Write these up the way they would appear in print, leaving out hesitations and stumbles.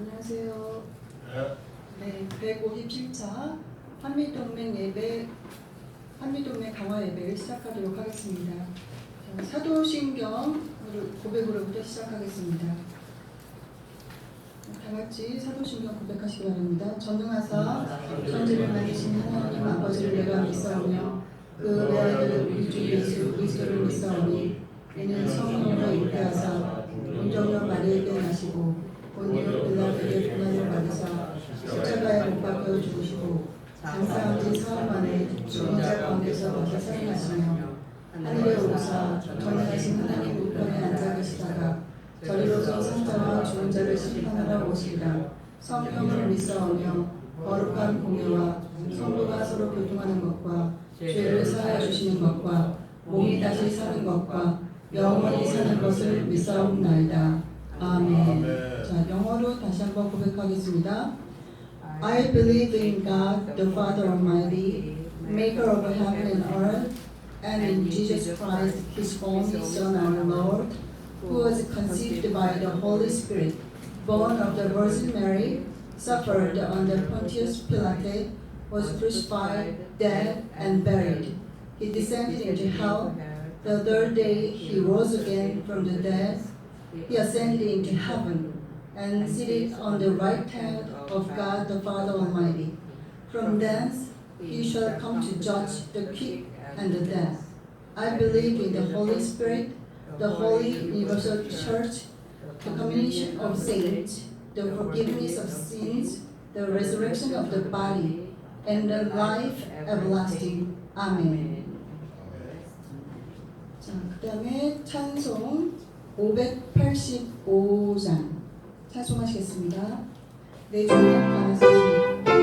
안녕하세요. 네, 157차 한미동맹 강화 예배를 시작하도록 하겠습니다. 사도신경 고백으로부터 시작하겠습니다. 다 같이 사도신경 고백하시기 바랍니다. 전능하사 천지를 만드신 하나님 아버지를 내가 믿사오며 그 외아들 우리 주 예수 그리스도를 믿사오니 이는 성령으로 잉태하사 본적으로 마리아에게 나시고 본디오 빌라도에게 고난을 받으사 십자가에 못 박혀 죽으시고 장사한 지 사흘 만에 죽은 자 가운데서 다시 살아나시며 하늘에 오르사 전능하신 하나님 우편에 앉아 계시다가 저리로서 성자와 죽은 자를 심판하러 오시리라. 성령을 믿사오며 거룩한 공예와 성도가 서로 교통하는 것과 죄를 사하여 주시는 것과 몸이 다시 사는 것과 영원히 사는 것을 믿사옵나이다. 아멘. 자, 영어로 다시 한번 고백하겠습니다. I believe in God, the Father Almighty, maker of heaven and earth, and in Jesus Christ, His only Son, our Lord, who was conceived by the Holy Spirit, born of the Virgin Mary, suffered under Pontius Pilate, was crucified, dead, and buried. He descended into hell. The third day He rose again from the dead. He ascended into heaven and seated on the right hand of God the Father Almighty. From thence He shall come to judge the quick and the dead. I believe in the Holy Spirit, the holy universal church, the communion of saints, the forgiveness of sins, the resurrection of the body, and the life everlasting. Amen. 자, 그 다음에 찬송 585장 찬송하시겠습니다. 내 주님 감사합니다.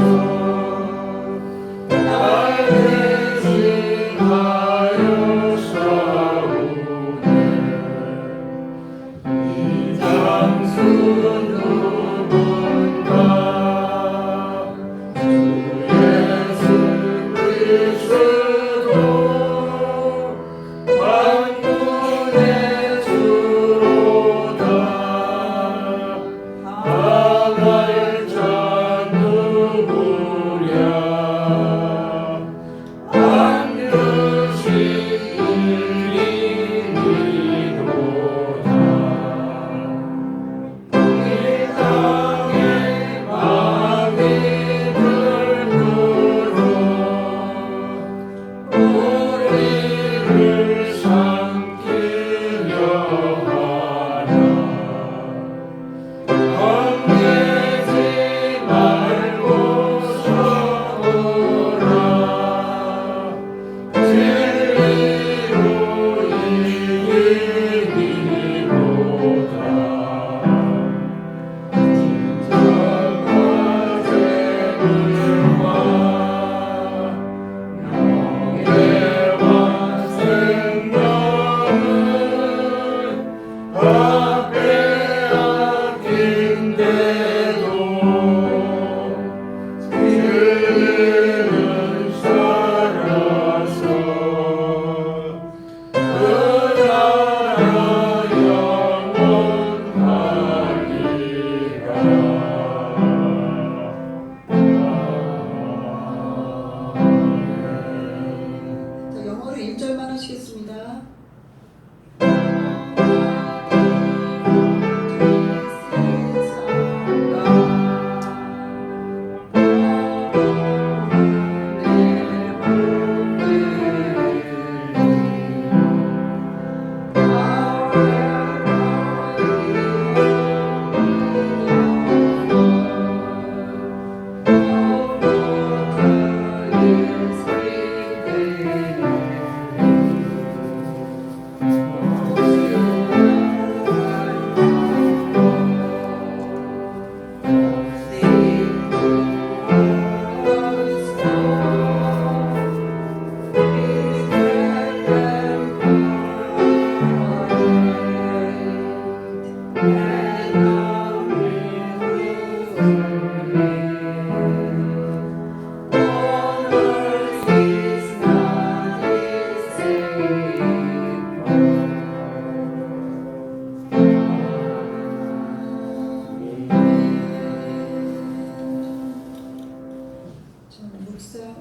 주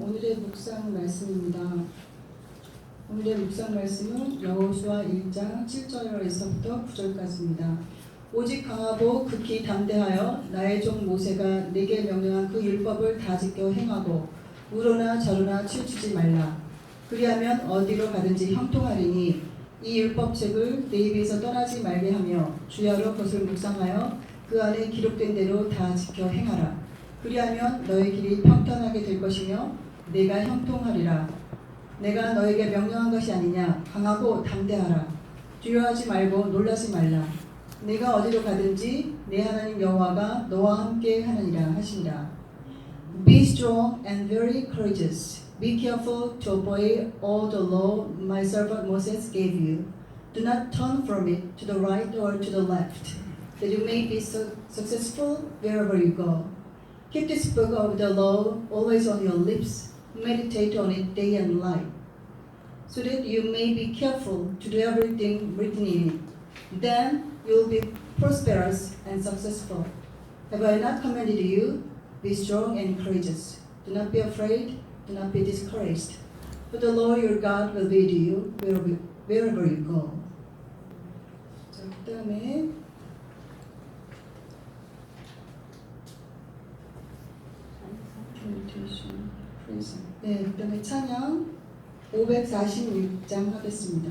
오늘의 묵상 말씀입니다. 오늘의 묵상 말씀은 여호수아 1장 7절에서부터 9절까지입니다. 오직 강하고 극히 담대하여 나의 종 모세가 내게 명령한 그 율법을 다 지켜 행하고 우로나 저로나 치우치지 말라. 그리하면 어디로 가든지 형통하리니 이 율법책을 내 입에서 떠나지 말게 하며 주야로 그것을 묵상하여 그 안에 기록된 대로 다 지켜 행하라. 그리하면 너의 길이 평탄하게 될 것이며 내가 형통하리라. 내가 너에게 명령한 것이 아니냐. 강하고 담대하라. 두려워하지 말고 놀라지 말라. 내가 어디로 가든지 내 하나님 여호와가 너와 함께 하느니라 하시니라. Be strong and very courageous. Be careful to obey all the law my servant Moses gave you. Do not turn from it to the right or to the left, that you may be successful wherever you go. Keep this book of the law always on your lips. Meditate on it day and night, so that you may be careful to do everything written in it. Then you will be prosperous and successful. Have I not commanded you? Be strong and courageous. Do not be afraid. Do not be discouraged. For the Lord your God will lead you wherever you go. 자, 그다음에 네, 그다음에 찬양 546장 하겠습니다.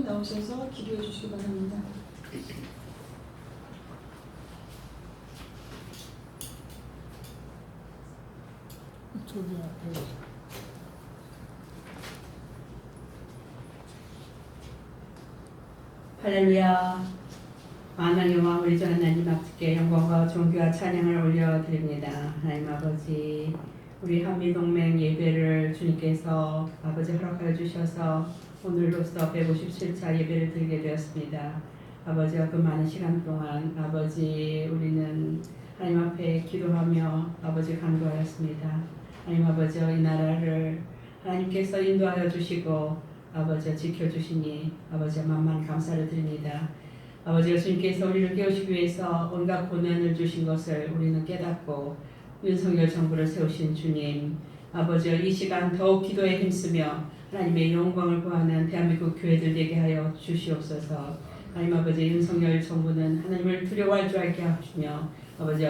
나오셔서 기도해 주시기 바랍니다. 저기 앞에 할렐루야. 만왕의 왕 우리 주 하나님 아버지께 영광과 존귀와 찬양을 올려드립니다. 하나님 아버지, 우리 한미동맹 예배를 주님께서 아버지 허락하여 주셔서 오늘로써 157차 예배를 드리게 되었습니다. 아버지와 그 많은 시간 동안 아버지 우리는 하나님 앞에 기도하며 아버지 간구하였습니다. 하나님 아버지, 이 나라를 하나님께서 인도하여 주시고 아버지 지켜주시니 아버지 만만 감사를 드립니다. 아버지, 주님께서 우리를 깨우시기 위해서 온갖 고난을 주신 것을 우리는 깨닫고 윤석열 정부를 세우신 주님, 아버지 이 시간 더욱 기도에 힘쓰며 하나님의 영광을 구하는 대한민국 교회들 되게 하여 주시옵소서. 하나님 아버지, 윤석열 정부는 하나님을 두려워할 줄 알게 하시며 아버지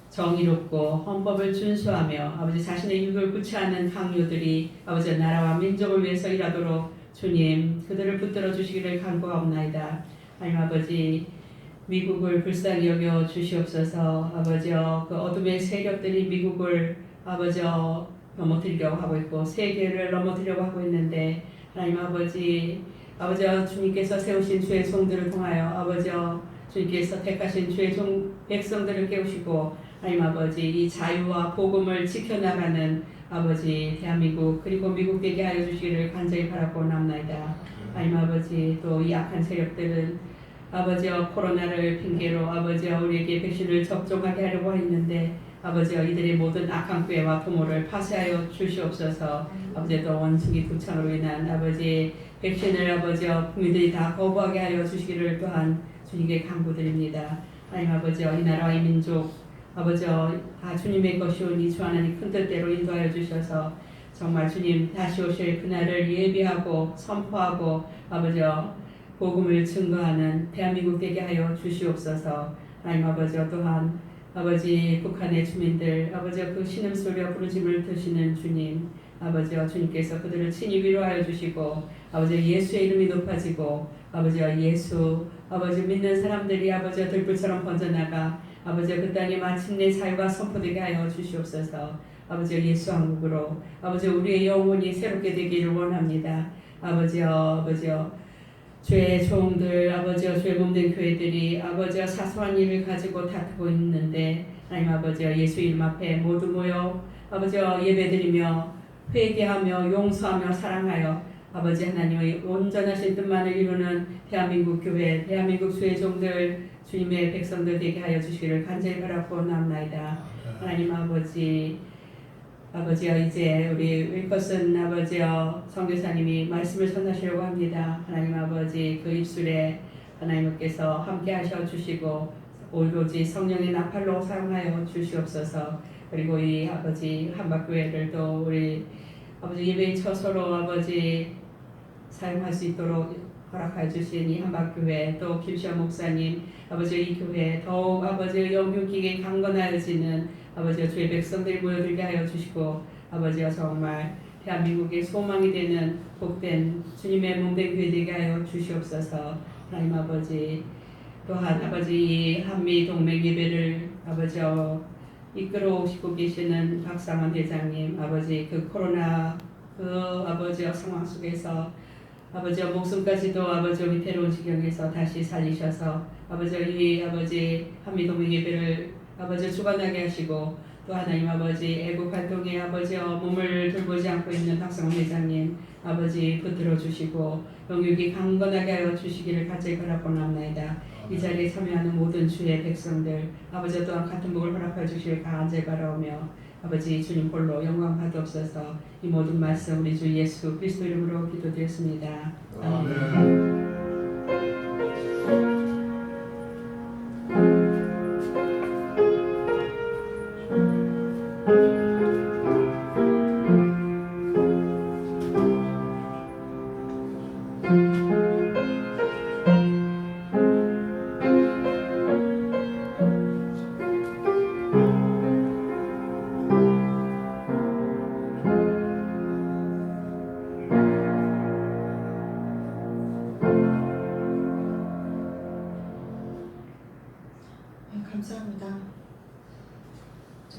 정의롭고 헌법을 준수하며 아버지 자신의 유익을 구체하는 강요들이 아버지 나라와 민족을 위해서 일하도록 주님 그들을 붙들어 주시기를 간구하옵나이다. 하나님 아버지, 미국을 불쌍히 여겨 주시옵소서. 아버지 그 어둠의 세력들이 미국을 아버지 넘어뜨리려고 하고 있고 세계를 넘어뜨리려고 하고 있는데 하나님 아버지 주님께서 세우신 주의 종들을 통하여 아버지 주님께서 택하신 주의 종 백성들을 깨우시고 하나님 아버지 이 자유와 복음을 지켜나가는 아버지 대한민국 그리고 미국 되게 하여 주시기를 간절히 바라고 남나이다. 하나님 아버지, 또 이 악한 세력들은 아버지 코로나를 핑계로 아버지 우리에게 백신을 접종하게 하려고 했는데 아버지 이들의 모든 악한 꾀와 도모를 파쇄하여 주시옵소서. 아버지 또 원숭이 두창으로 인한 아버지 백신을 아버지 국민들이 다 거부하게 하여 주시기를 또한 주님께 간구드립니다. 하나님 아버지, 이 나라와 이 민족 아버지 주님의 것이오니 주 하나님 큰 뜻대로 인도하여 주셔서 정말 주님 다시 오실 그날을 예비하고 선포하고 아버지 복음을 증거하는 대한민국 되게 하여 주시옵소서. 하나님 아버지 또한 아버지 북한의 주민들 아버지 그 신음소리와 부르짖음을 드시는 주님 아버지 주님께서 그들을 친히 위로하여 주시고 아버지 예수의 이름이 높아지고 아버지 예수 아버지 믿는 사람들이 아버지 들불처럼 번져나가 아버지 그 땅에 마침내 자유가 선포되게 하여 주시옵소서. 아버지 예수 왕국으로 아버지 우리의 영혼이 새롭게 되기를 원합니다. 아버지 주의 종들 아버지 주의 몸된 교회들이 아버지 사소한 일을 가지고 다투고 있는데 하나님 아버지 예수 이름 앞에 모두 모여 아버지 예배드리며 회개하며 용서하며 사랑하여 아버지 하나님의 온전하신 뜻만을 이루는 대한민국 교회 대한민국 주의 종들 주님의 백성들 되게 하여 주시기를 간절히 바라고 나옵나이다. 하나님 아버지 이제 우리 윌커슨 아버지 선교사님이 말씀을 전하시려고 합니다. 하나님 아버지 그 입술에 하나님께서 함께 하셔 주시고 오로지 성령의 나팔로 사용하여 주시옵소서. 그리고 이 아버지 한박교회를 또 우리 아버지 예배의 처소로 아버지 사용할 수 있도록 허락해 주신 이 한박교회 또 김시현 목사님 아버지 이 교회 더욱 아버지 영육기에 강건하여지는 아버지 주의 백성들이 모여들게 하여 주시고 아버지 정말 대한민국의 소망이 되는 복된 주님의 몸된 교회 되게 하여 주시옵소서. 하나님 아버지 또한 아버지 한미 동맹 예배를 아버지 이끌어 오시고 계시는 박상원 대장님 아버지 그 코로나 그 아버지 상황 속에서 아버지 목숨까지도 아버지 위태로운 지경에서 다시 살리셔서 아버지 한미동맹 예배를 아버지 주관하게 하시고 또 하나님 아버지 애국 활동에 아버지 몸을 돌보지 않고 있는 박성훈 회장님 아버지 붙들어 주시고 영육이 강건하게 하여 주시기를 간절히 바라옵나이다. 이 자리에 참여하는 모든 주의 백성들 아버지 또한 같은 복을 허락해 주시길 간절히 바라오며 아버지 주님 홀로 영광 받옵소서. 이 모든 말씀 우리 주 예수 그리스도 이름으로 기도드렸습니다. 아멘.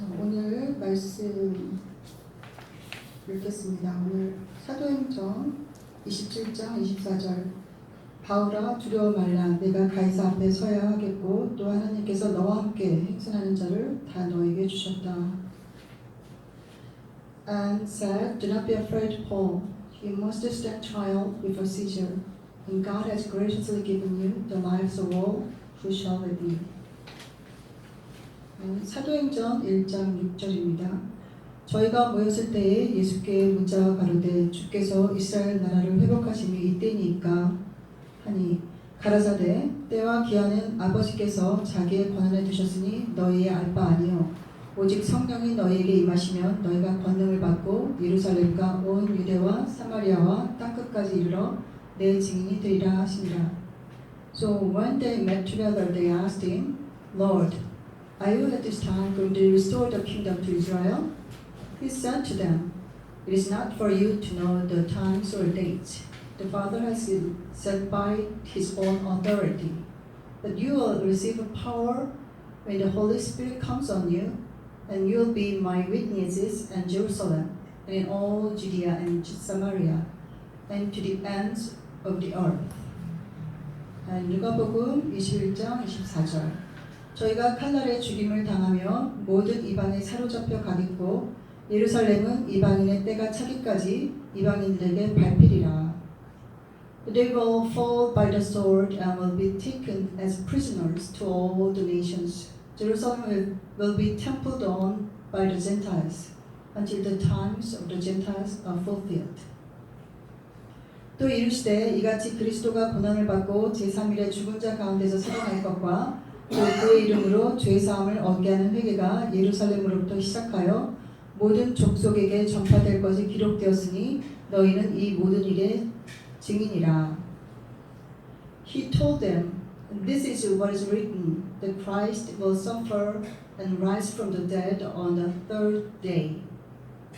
자, 오늘 말씀 읽겠습니다. 오늘 사도행전 27장 24절 바울아 두려워 말라 내가 가이사 앞에 서야 하겠고 또 하나님께서 너와 함께 행선하는 자를 다 너에게 주셨다. And said, do not be afraid, Paul. You must stand trial before Caesar, and God has graciously given you the lives of all who shall with you. 사도행전 1장 6절입니다. 저희가 모였을 때에 예수께 문자가 가로되 주께서 이스라엘 나라를 회복하심이 이때니까 하니 가라사대 때와 기한은 아버지께서 자기의 권한에 두셨으니 너희의 알 바 아니요 오직 성령이 너희에게 임하시면 너희가 권능을 받고 예루살렘과 온 유대와 사마리아와 땅끝까지 이르러 내 증인이 되리라 하시니라. So when they met together they asked him, Lord, are you at this time going to restore the kingdom to Israel? He said to them, it is not for you to know the times or dates the Father has set by his own authority, but you will receive power when the Holy Spirit comes on you, and you will be my witnesses in Jerusalem and in all Judea and Samaria and to the ends of the earth. 누가복음 21장 24절 저희가 칼날에 죽임을 당하며 모든 이방에 사로잡혀 가겠고 예루살렘은 이방인의 때가 차기까지 이방인들에게 밟히리라. They will fall by the sword and will be taken as prisoners to all the nations. Jerusalem will be trampled on by the Gentiles until the times of the Gentiles are fulfilled. 또 이르시되 이같이 그리스도가 고난을 받고 제3일에 죽은 자 가운데서 살아날 것과 또 그의 이름으로 죄사함을 얻게 하는 회개가 예루살렘으로부터 시작하여 모든 족속에게 전파될 것이 기록되었으니 너희는 이 모든 일의 증인이라. He told them, this is what is written, that Christ will suffer and rise from the dead on the third day,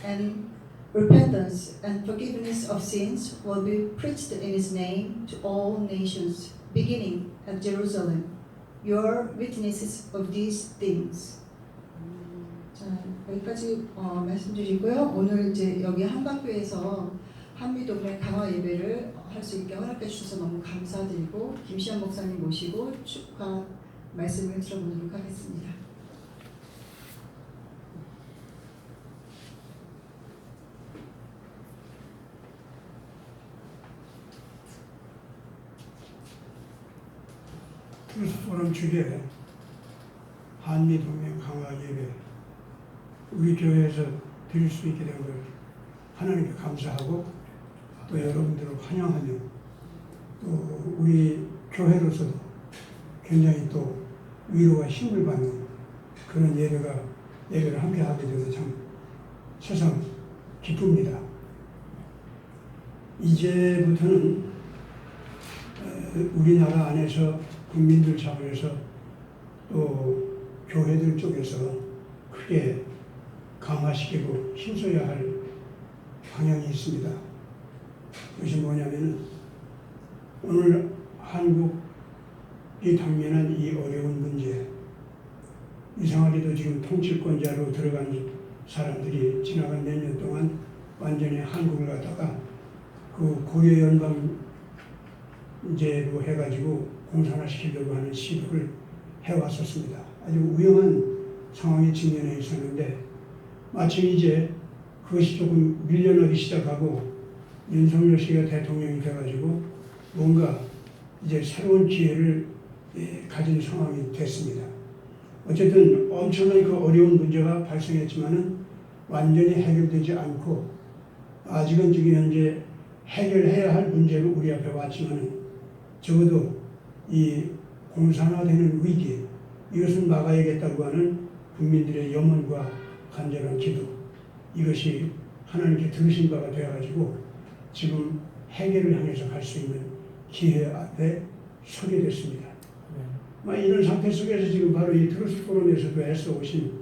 and repentance and forgiveness of sins will be preached in his name to all nations, beginning at Jerusalem. You are witnesses of these things. 자, 여기까지 말씀드리고요. 오늘 이제 여기 한강교회에서 한미동맹 강화 예배를 할 수 있게 허락해 주셔서 너무 감사드리고 김시현 목사님 모시고 축하 말씀을 들어보도록 하겠습니다. 크리스포럼 주례 한미동맹 강화 예배 우리 교회에서 드릴 수 있게 된 걸 하나님께 감사하고 또 여러분들을 환영하며 또 우리 교회로서도 굉장히 또 위로와 힘을 받는 그런 예배를 함께 하게 되어서 참 세상 기쁩니다. 이제부터는 우리나라 안에서 국민들 차원에서 또 교회들 쪽에서 크게 강화시키고 힘써야 할 방향이 있습니다. 그것이 뭐냐면 오늘 한국이 당면한 이 어려운 문제, 이상하게도 지금 통치권자로 들어간 사람들이 지나간 몇 년 동안 완전히 한국을 갖다가 그 고려연방 제로 해가지고 공산화시키려고 하는 시도를 해왔었습니다. 아주 위험한 상황에 직면해 있었는데 마침 이제 그것이 조금 밀려나기 시작하고 윤석열 씨가 대통령이 돼가지고 뭔가 이제 새로운 기회를 가진 상황이 됐습니다. 어쨌든 엄청난 그 어려운 문제가 발생했지만은 완전히 해결되지 않고 아직은 지금 현재 해결해야 할 문제로 우리 앞에 왔지만은 적어도 이 공산화되는 위기 이것을 막아야겠다고 하는 국민들의 염원과 간절한 기도 이것이 하나님께 들으신 바가 되어가지고 지금 해결을 향해서 갈 수 있는 기회 앞에 서게 됐습니다. 이런 상태 속에서 지금 바로 이 트루스 포럼에서도 애써 오신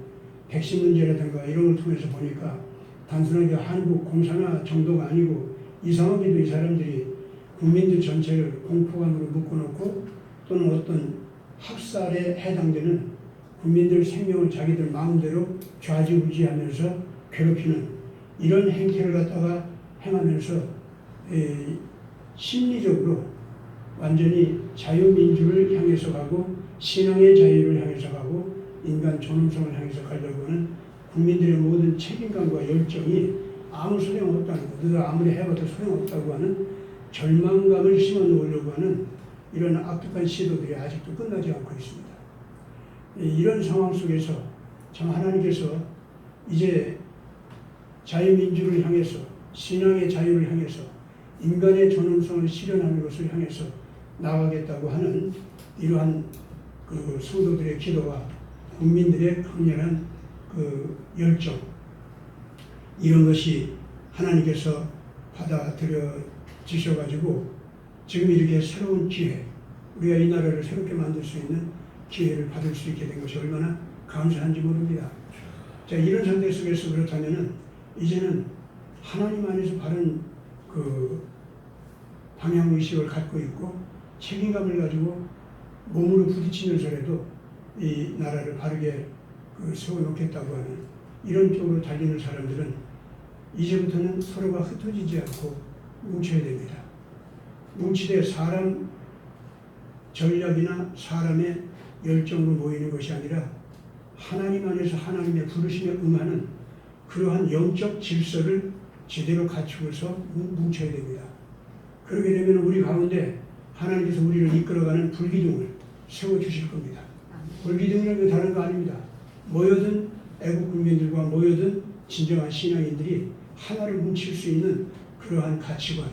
백신 문제라든가 이런 걸 통해서 보니까 단순하게 한국 공산화 정도가 아니고 이상하게도 이 사람들이 국민들 전체를 공포감으로 묶어놓고 또는 어떤 학살에 해당되는 국민들 생명을 자기들 마음대로 좌지우지하면서 괴롭히는 이런 행태를 갖다가 행하면서 심리적으로 완전히 자유민주를 향해서 가고 신앙의 자유를 향해서 가고 인간 존엄성을 향해서 가려고 하는 국민들의 모든 책임감과 열정이 아무 소용없다는 것, 너희들 아무리 해봐도 소용없다고 하는 절망감을 심어놓으려고 하는 이런 악독한 시도들이 아직도 끝나지 않고 있습니다. 이런 상황 속에서 참 하나님께서 이제 자유민주를 향해서 신앙의 자유를 향해서 인간의 존엄성을 실현하는 것을 향해서 나가겠다고 하는 이러한 그 성도들의 기도와 국민들의 강렬한 그 열정, 이런 것이 하나님께서 받아들여 주셔가지고 지금 이렇게 새로운 기회, 우리가 이 나라를 새롭게 만들 수 있는 기회를 받을 수 있게 된 것이 얼마나 감사한지 모릅니다. 자, 이런 상태 속에서 그렇다면은 이제는 하나님 안에서 바른 그 방향 의식을 갖고 있고 책임감을 가지고 몸으로 부딪히면서라도 이 나라를 바르게 세워놓겠다고 하는 이런 쪽으로 달리는 사람들은 이제부터는 서로가 흩어지지 않고 뭉쳐야 됩니다. 뭉치되 사람 전략이나 사람의 열정으로 모이는 것이 아니라 하나님 안에서 하나님의 부르심에 응하는 그러한 영적 질서를 제대로 갖추고서 뭉쳐야 됩니다. 그렇게 되면 우리 가운데 하나님께서 우리를 이끌어가는 불기둥을 세워주실 겁니다. 불기둥이라는 게 다른 거 아닙니다. 모여든 애국 국민들과 모여든 진정한 신앙인들이 하나를 뭉칠 수 있는 그러한 가치관,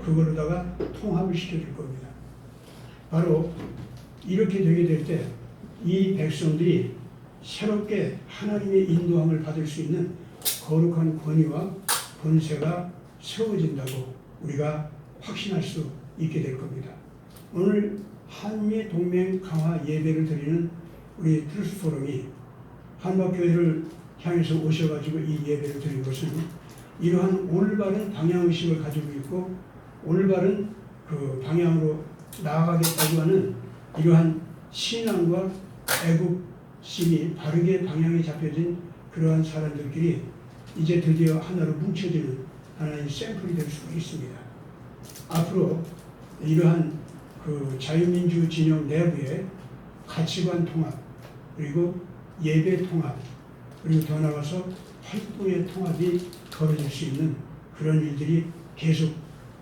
그걸로다가 통합을 시켜줄 겁니다. 바로 이렇게 되게 될 때 이 백성들이 새롭게 하나님의 인도함을 받을 수 있는 거룩한 권위와 권세가 세워진다고 우리가 확신할 수 있게 될 겁니다. 오늘 한미 동맹 강화 예배를 드리는 우리 트루스 포럼이 한박교회를 향해서 오셔가지고 이 예배를 드린 것은 이러한 올바른 방향의식을 가지고 있고 올바른 그 방향으로 나아가겠다고 하는 이러한 신앙과 애국심이 바르게 방향이 잡혀진 그러한 사람들끼리 이제 드디어 하나로 뭉쳐지는 하나의 샘플이 될 수가 있습니다. 앞으로 이러한 그 자유민주 진영 내부의 가치관 통합, 그리고 예배 통합, 그리고 더 나아가서 활동의 통합이 벌어질 수 있는 그런 일들이 계속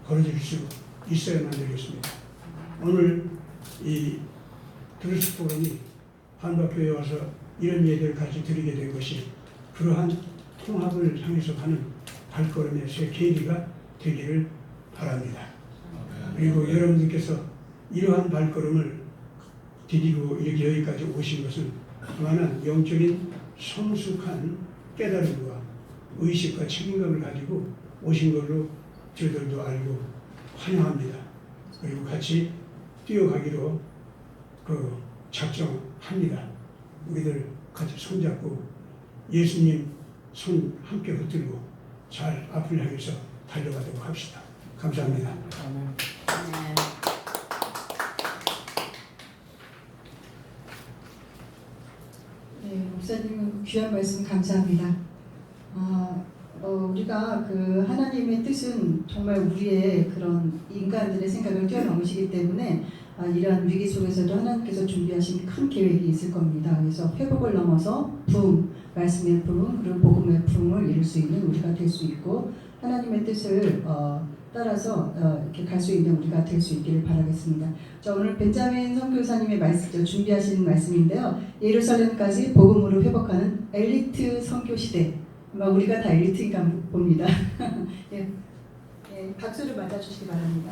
벌어질 수 있어야만 되겠습니다. 오늘 이 트루스 포럼이 한박교회에 와서 이런 예배를 같이 드리게 된 것이 그러한 통합을 향해서 가는 발걸음의 새 계기가 되기를 바랍니다. 그리고 여러분들께서 이러한 발걸음을 디디고 이렇게 여기까지 오신 것은 그만한 영적인 성숙한 깨달음과 의식과 책임감을 가지고 오신 걸로 저희들도 알고 환영합니다. 그리고 같이 뛰어가기로 작정합니다. 우리들 같이 손잡고 예수님 손 함께 붙들고 잘 앞을 향해서 달려가도록 합시다. 감사합니다. 네, 목사님 귀한 말씀 감사합니다. 우리가 그 하나님의 뜻은 정말 우리의 그런 인간들의 생각을 뛰어넘으시기 때문에 이러한 위기 속에서도 하나님께서 준비하신 큰 계획이 있을 겁니다. 그래서 회복을 넘어서 부흥, 말씀의 부흥, 그리고 복음의 부흥을 이룰 수 있는 우리가 될 수 있고 하나님의 뜻을 따라서 이렇게 갈 수 있는 우리가 될 수 있기를 바라겠습니다. 자, 오늘 벤자민 선교사님의 말씀, 준비하시는 말씀인데요. 예루살렘까지 복음으로 회복하는 엘리트 선교 시대. 아마 우리가 다 엘리트인가 봅니다. 예, 박수를 맞아주시기 바랍니다.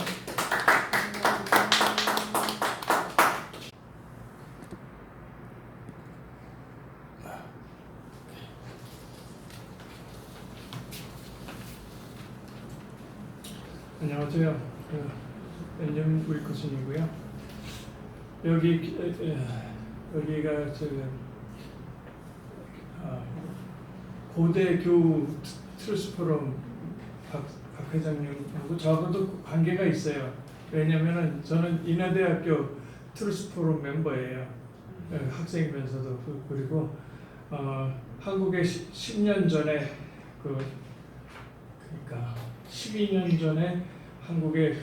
안녕하세요. 벤jamin 윌커슨이고요. 여기가 고대 교우 트루스 포럼 박 회장님하고 저하고도 관계가 있어요. 왜냐면은 저는 인하대학교 트루스 포럼 멤버예요. 학생이면서도 그리고 한국에 10년 전에 그러니까 12년 전에 한국에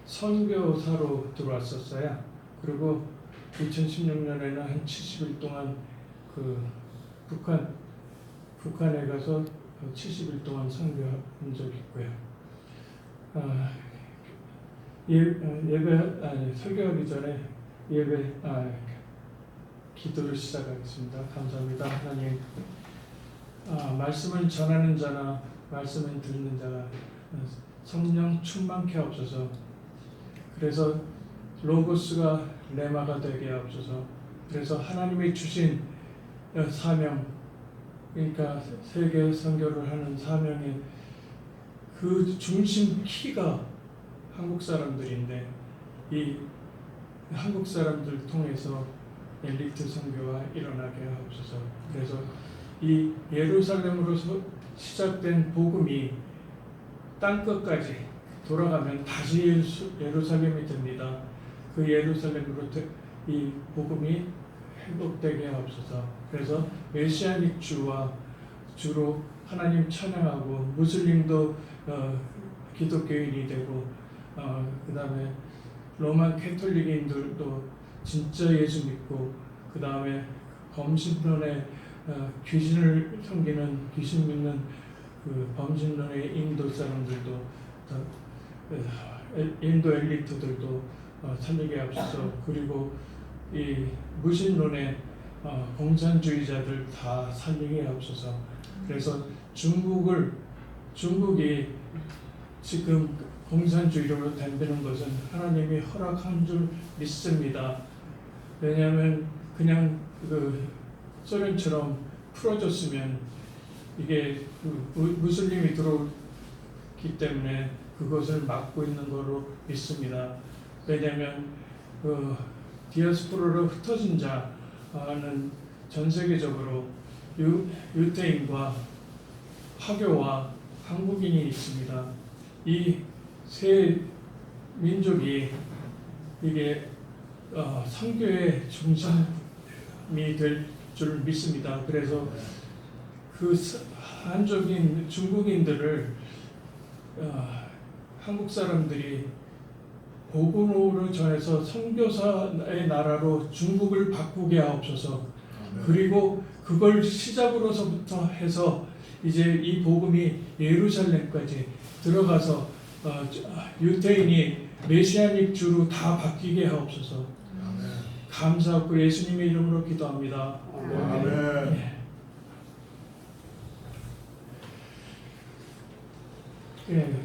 선교사로 들어왔었어요. 그리고 2016년에는 한 70일 동안 북한에 가서 70일 동안 선교한 적이 있고요. 설교하기 전에 기도를 시작하겠습니다. 감사합니다. 하나님, 말씀을 전하는 자나 말씀을 듣는 자가 성령 충만케 하옵소서. 그래서 로고스가 레마가 되게 하옵소서. 그래서 하나님이 주신 사명, 그러니까 세계 선교를 하는 사명의 그 중심 키가 한국 사람들인데, 이 한국 사람들 통해서 엘리트 선교가 일어나게 하옵소서. 그래서 이 예루살렘으로서 시작된 복음이 땅 끝까지 돌아가면 다시 예루살렘이 됩니다. 그 예루살렘으로 이 복음이 회복되게 하옵소서. 그래서 메시아닉 주로 하나님 찬양하고, 무슬림도 기독교인이 되고, 그 다음에 로마 캐톨릭인들도 진짜 예수 믿고, 그 다음에 범신론에 귀신을 섬기는, 귀신 믿는 범신론의 인도 사람들도, 인도 엘리트들도 살리게 하옵소서. 그리고 이 무신론의 공산주의자들 다 살리게 하옵소서. 그래서 중국이 지금 공산주의로 덤비는 것은 하나님이 허락한 줄 믿습니다. 왜냐하면 그냥 소련처럼 풀어줬으면 이게 무슬림이 들어오기 때문에 그것을 막고 있는 거로 믿습니다. 왜냐하면 디아스포라로 흩어진 자는 전 세계적으로 유태인과 화교와 한국인이 있습니다. 이 세 민족이 이게 선교의 중심이 될 줄 믿습니다. 그래서 그 한족인 중국인들을 한국 사람들이 복음으로 전해서 선교사의 나라로 중국을 바꾸게 하옵소서. 그리고 그걸 시작으로서부터 해서 이제 이 복음이 예루살렘까지 들어가서 유태인이 메시아닉 주로 다 바뀌게 하옵소서. 감사하고 예수님의 이름으로 기도합니다. 아멘. 예,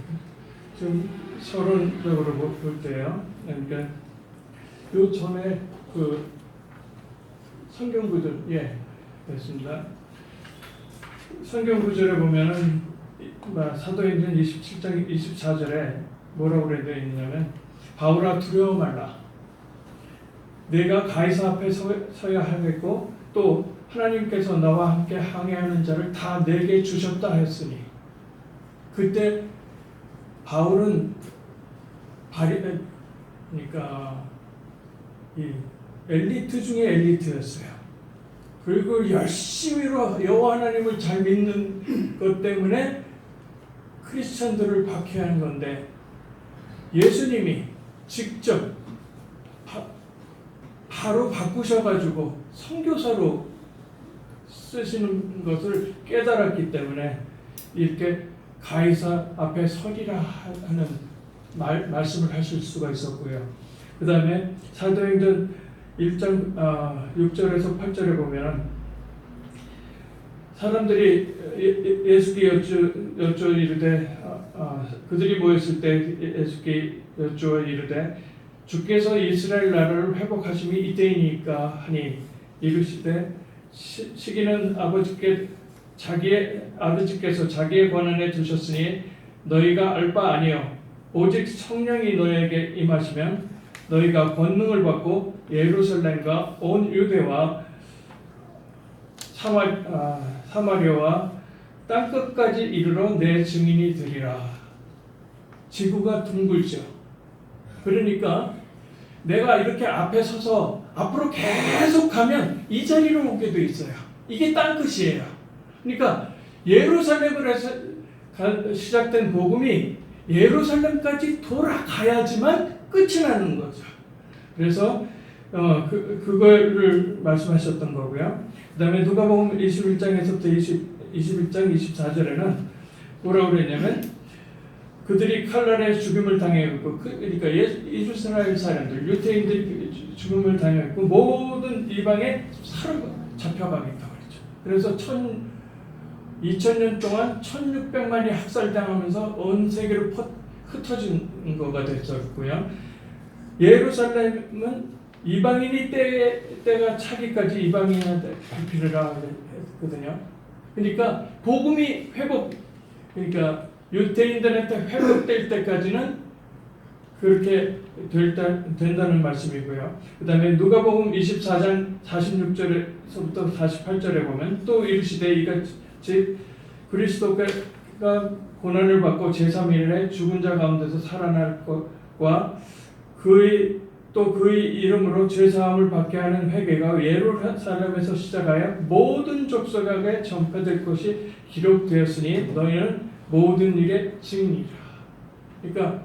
좀 서론적으로 볼 때요. 그러니까 요 전에 성경 구절, 됐습니다. 성경 구절에 보면은 사도행전 27장 24절에 뭐라고 되어 있냐면, 바울아 두려워 말라. 내가 가이사 앞에 서야 하겠고, 또 하나님께서 나와 함께 항해하는 자를 다 내게 주셨다 했으니, 그때 바울은 그러니까 이 엘리트 중에 엘리트였어요. 그리고 열심히로 여호와 하나님을 잘 믿는 것 때문에 크리스천들을 박해하는 건데, 예수님이 직접 바로 바꾸셔가지고 선교사로 쓰시는 것을 깨달았기 때문에 이렇게 가이사 앞에 서리라 하는 말씀을 하실 수가 있었고요. 그 다음에 사도행전 1장 6절에서 8절에 보면 사람들이 예수께 여쭈어 이르되, 그들이 모였을 때 예수께 여쭈어 이르되, 주께서 이스라엘 나라를 회복하심이 이때이니까 하니, 이르시되 시기는 아버지께서 자기의 권한에 두셨으니 너희가 알 바 아니요 오직 성령이 너희에게 임하시면 너희가 권능을 받고 예루살렘과 온 유대와 사마리아와 땅끝까지 이르러 내 증인이 되리라. 지구가 둥글죠. 그러니까 내가 이렇게 앞에 서서 앞으로 계속 가면 이 자리로 오게 돼 있어요. 이게 땅끝이에요. 그러니까 예루살렘에서 시작된 복음이 예루살렘까지 돌아가야지만 끝이 나는 거죠. 그래서 그거를 말씀하셨던 거고요. 그 다음에 누가복음 21장에서부터 21장 24절에는 뭐라고 그랬냐면 그들이 칼날에 죽임을 당했고 그러니까 이스라엘 사람들 유대인들이 죽임을 당했고 모든 이방에 사로 잡혀가겠다 그랬죠. 그래서 2000년 동안 1600만이 학살당하면서 온 세계로 흩어진 거가 됐었고요. 예루살렘은 이방인이 때가 차기까지 이방인한테 발표를 했거든요. 그러니까 복음이 그러니까 유대인들한테 회복될 때까지는 그렇게 된다는 말씀이고요. 그 다음에 누가복음 24장 46절에서부터 48절에 보면 또 이르시되 이같이 그리스도가 고난을 받고 제3일에 죽은 자 가운데서 살아날 것과 그의 이름으로 죄사함을 받게 하는 회개가 예루살렘에서 시작하여 모든 족속에게 전파될 것이 기록되었으니 너희는 모든 일의 증인이라. 그러니까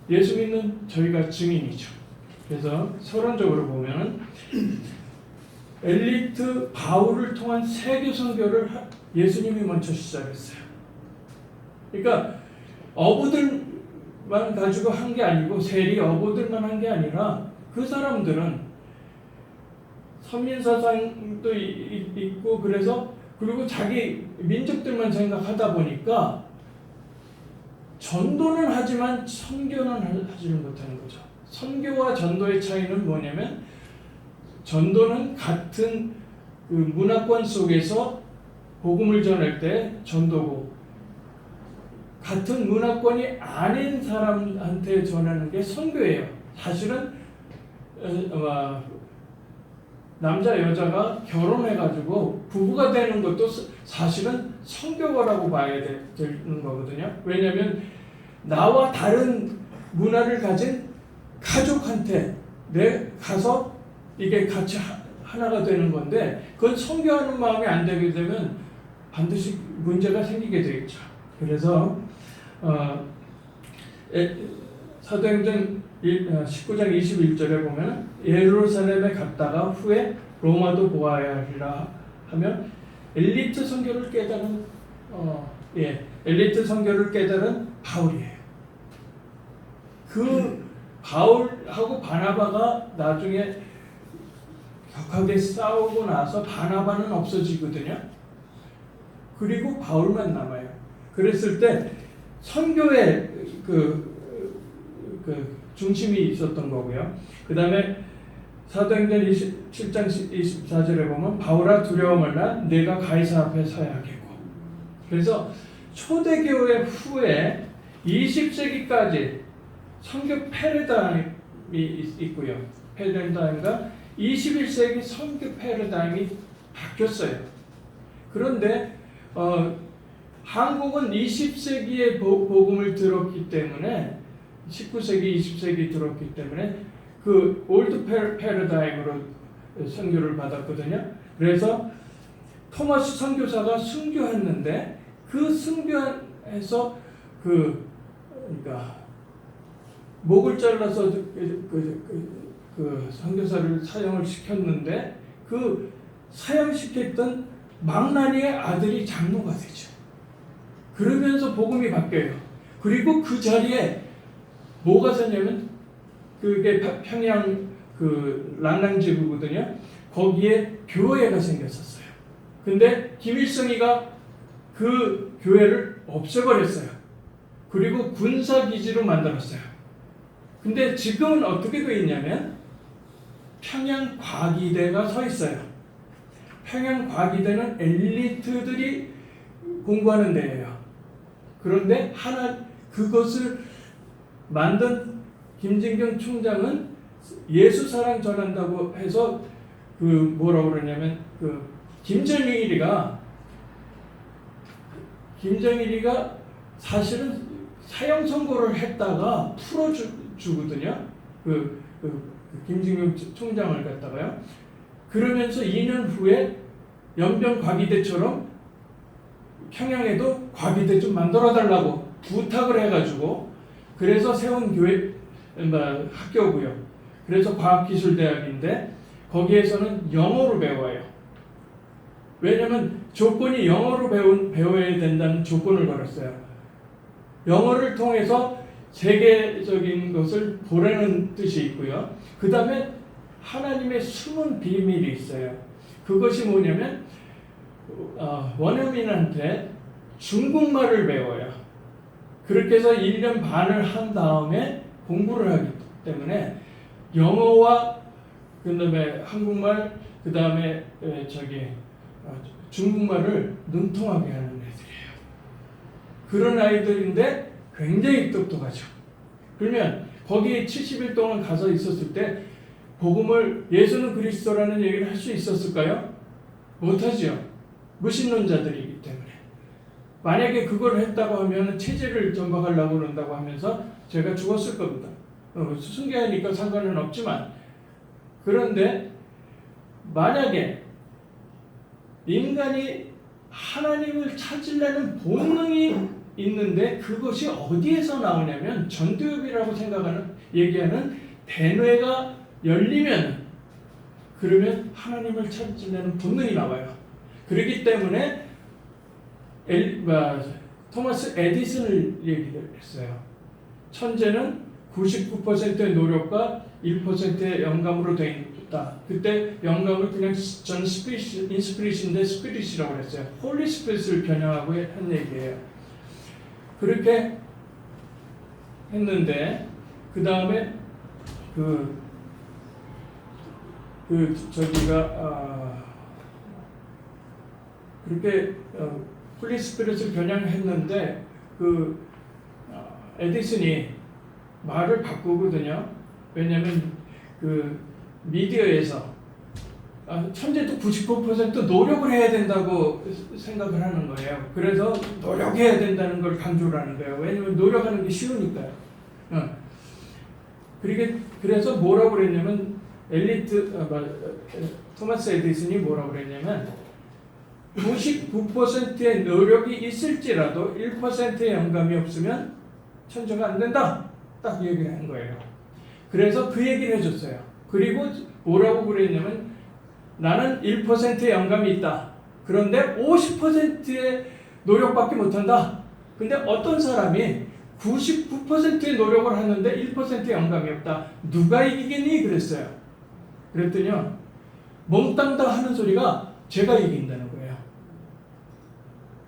예수 믿는 저희가 증인이죠. 그래서 서론적으로 보면 엘리트 바울을 통한 세계 선교를 예수님이 먼저 시작했어요. 그러니까 어부들만 가지고 한 게 아니고 세리 어부들만 한 게 아니라 그 사람들은 선민사상도 있고 그리고 자기 민족들만 생각하다 보니까 전도는 하지만 선교는 하지는 못하는 거죠. 선교와 전도의 차이는 뭐냐면 전도는 같은 그 문화권 속에서 복음을 전할 때 전도고 같은 문화권이 아닌 사람한테 전하는 게 선교예요. 사실은 남자 여자가 결혼해가지고 부부가 되는 것도 사실은 선교라고 봐야 되는 거거든요. 왜냐하면 나와 다른 문화를 가진 가족한테 가서 이게 같이 하나가 되는 건데 그건 선교하는 마음이 안 되게 되면 반드시 문제가 생기게 되겠죠. 그래서 사도행전 19장 21절에 보면 예루살렘에 갔다가 후에 로마도 보아야 하리라 하면 엘리트 선교를 깨달은 바울이에요. 그 바울하고 바나바가 나중에 격하게 싸우고 나서 바나바는 없어지거든요. 그리고 바울만 남아요. 그랬을 때 선교의 그 중심이 있었던 거고요. 그 다음에 사도행전 7장 24절에 보면 바울아 두려워 말라 내가 가이사 앞에 서야 하겠고. 그래서 초대교회 후에 20세기까지 선교 패러다임이 있고요. 패러다임과 21세기 선교 패러다임이 바뀌었어요. 그런데 한국은 20세기에 복음을 들었기 때문에 19세기, 20세기 들었기 때문에 그 올드 패러다임으로 선교를 받았거든요. 그래서 토마스 선교사가 순교했는데 그 순교해서 그러니까 목을 잘라서 그 선교사를 사형을 시켰는데 그 사형시켰던 망나니의 아들이 장로가 되죠. 그러면서 복음이 바뀌어요. 그리고 그 자리에 뭐가 생냐면 그게 평양 그 란낭지구거든요. 거기에 교회가 생겼었어요. 근데 김일성이가 그 교회를 없애버렸어요. 그리고 군사기지로 만들었어요. 근데 지금은 어떻게 되어 있냐면 평양과기대가 서 있어요. 평양과기대는 엘리트들이 공부하는 데예요. 그런데 그것을 만든 김진경 총장은 예수 사랑 전한다고 해서 그 뭐라고 그러냐면 그 김정일이가 사실은 사형 선고를 했다가 풀어주거든요. 김진경 총장을 갖다가요. 그러면서 2년 후에 연변 과기대처럼 평양에도 과기대 좀 만들어 달라고 부탁을 해가지고 그래서 세운 학교고요. 그래서 과학기술대학인데 거기에서는 영어로 배워요. 왜냐하면 조건이 영어로 배워야 된다는 조건을 걸었어요. 영어를 통해서 세계적인 것을 보라는 뜻이 있고요. 그 다음에 하나님의 숨은 비밀이 있어요. 그것이 뭐냐면 원어민한테 중국말을 배워요. 그렇게 해서 1년 반을 한 다음에 공부를 하기 때문에 영어와 그 다음에 한국말 그 다음에 중국말을 능통하게 하는 애들이에요. 그런 아이들인데 굉장히 똑똑하죠. 그러면 거기에 70일 동안 가서 있었을 때 복음을 예수는 그리스도라는 얘기를 할 수 있었을까요? 못하죠. 무신론자들이기 때문에. 만약에 그걸 했다고 하면 체제를 전박하려고 그런다고 하면서 제가 죽었을 겁니다. 순교하니까 상관은 없지만 그런데 만약에 인간이 하나님을 찾으려는 본능이 있는데 그것이 어디에서 나오냐면 전두엽이라고 얘기하는 대뇌가 열리면 그러면 하나님을 찾으려는 본능이 나와요. 그렇기 때문에 토마스 에디슨을 얘기했어요. 천재는 99%의 노력과 1%의 영감으로 되어 있다. 그때 영감을 그냥 저는 인스피리시인데 스피릿이라고 그랬어요. 홀리 스피릿을 변형하고 한 얘기예요. 그렇게 했는데 그 다음에 그렇게 홀리 스피릿을 변형했는데 에디슨이 말을 바꾸거든요. 왜냐하면 미디어에서 천재도 99% 노력을 해야 된다고 생각을 하는 거예요. 그래서 노력해야 된다는 걸 강조를 하는 거예요. 왜냐하면 노력하는 게 쉬우니까요. 그래서 뭐라고 그랬냐면 토마스 에디슨이 뭐라고 그랬냐면 99%의 노력이 있을지라도 1%의 영감이 없으면 천재가 안 된다. 딱 얘기를 한 거예요. 그래서 그 얘기를 해줬어요. 그리고 뭐라고 그랬냐면 나는 1%의 영감이 있다. 그런데 50%의 노력밖에 못한다. 근데 어떤 사람이 99%의 노력을 하는데 1%의 영감이 없다. 누가 이기겠니? 그랬어요. 그랬더니요. 몽땅 다 하는 소리가 제가 이긴다는 거예요.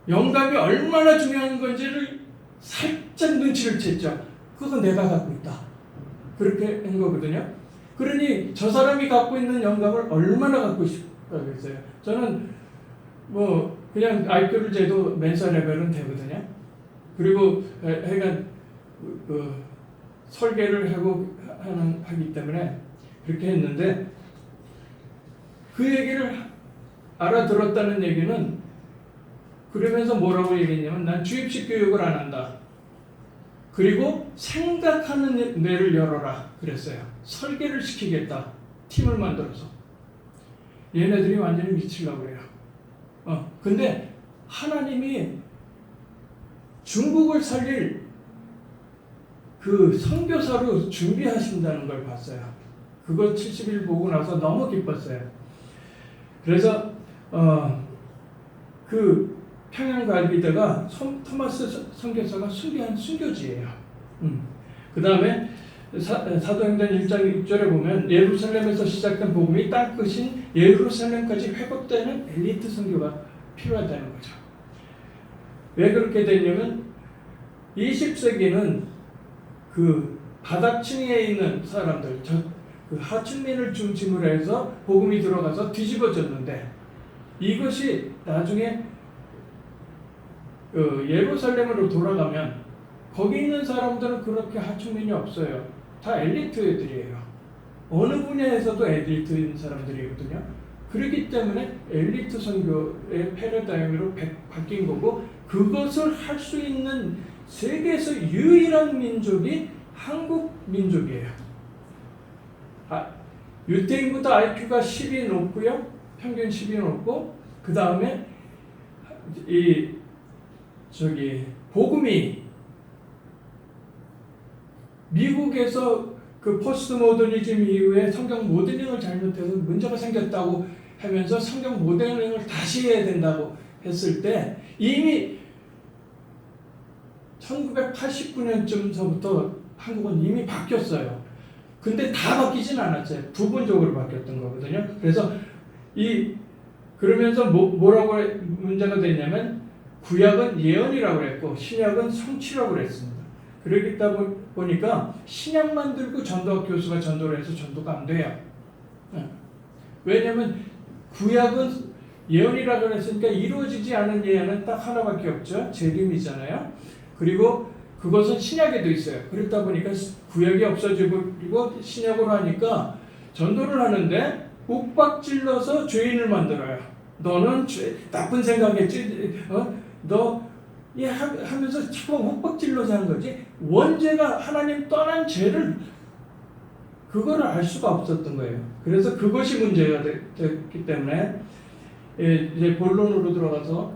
영감이 얼마나 중요한 건지를 살짝 눈치를 챘죠. 그건 내가 갖고 있다. 그렇게 한 거거든요. 그러니 저 사람이 갖고 있는 영감을 얼마나 갖고 싶다고 그랬어요. 저는 그냥 IQ를 재도 멘사 레벨은 되거든요. 그리고 하여간 설계를 하기 때문에 그렇게 했는데 그 얘기를 알아들었다는 얘기는 그러면서 뭐라고 얘기했냐면 난 주입식 교육을 안 한다. 그리고 생각하는 뇌를 열어라 그랬어요. 설계를 시키겠다. 팀을 만들어서. 얘네들이 완전히 미치려고 그래요. 근데 하나님이 중국을 살릴 그 선교사로 준비하신다는 걸 봤어요. 그거 70일 보고 나서 너무 기뻤어요. 그래서 그 평양갈비대가 토마스 선교사가 순교한 순교지예요. 그 다음에 사도행전 1장 6절에 보면 예루살렘에서 시작된 복음이 땅끝인 예루살렘까지 회복되는 엘리트 선교가 필요하다는 거죠. 왜 그렇게 됐냐면 20세기는 그 바닥층에 있는 사람들, 그 하층민을 중심으로 해서 복음이 들어가서 뒤집어졌는데 이것이 나중에 예루살렘으로 돌아가면 거기 있는 사람들은 그렇게 하층민이 없어요. 다 엘리트 애들이에요. 어느 분야에서도 엘리트인 사람들이거든요. 그렇기 때문에 엘리트 선교의 패러다임으로 바뀐 거고 그것을 할 수 있는 세계에서 유일한 민족이 한국 민족이에요. 유태인부터 IQ가 10이 높고요. 평균 10이 높고 그 다음에 복음이 미국에서 그 포스트 모더니즘 이후에 성경 모델링을 잘못해서 문제가 생겼다고 하면서 성경 모델링을 다시 해야 된다고 했을 때 이미 1989년쯤서부터 한국은 이미 바뀌었어요. 근데 다 바뀌진 않았어요. 부분적으로 바뀌었던 거거든요. 그래서 그러면서 뭐라고 문제가 됐냐면 구약은 예언이라고 했고 신약은 성취라고 했습니다. 그러다 보니까 신약만 들고 전도학 교수가 전도를 해서 전도가 안 돼요. 왜냐하면 구약은 예언이라고 했으니까 이루어지지 않은 예언은 딱 하나밖에 없죠. 재림이잖아요. 그리고 그것은 신약에도 있어요. 그렇다 보니까 구약이 없어지고 신약으로 하니까 전도를 하는데 욱박질러서 죄인을 만들어요. 너는 나쁜 생각했지. 하면서 자꾸 욱박질러서 하는 거지. 원죄가 하나님 떠난 죄를 그거를 알 수가 없었던 거예요. 그래서 그것이 문제가 됐기 때문에 이제 본론으로 들어가서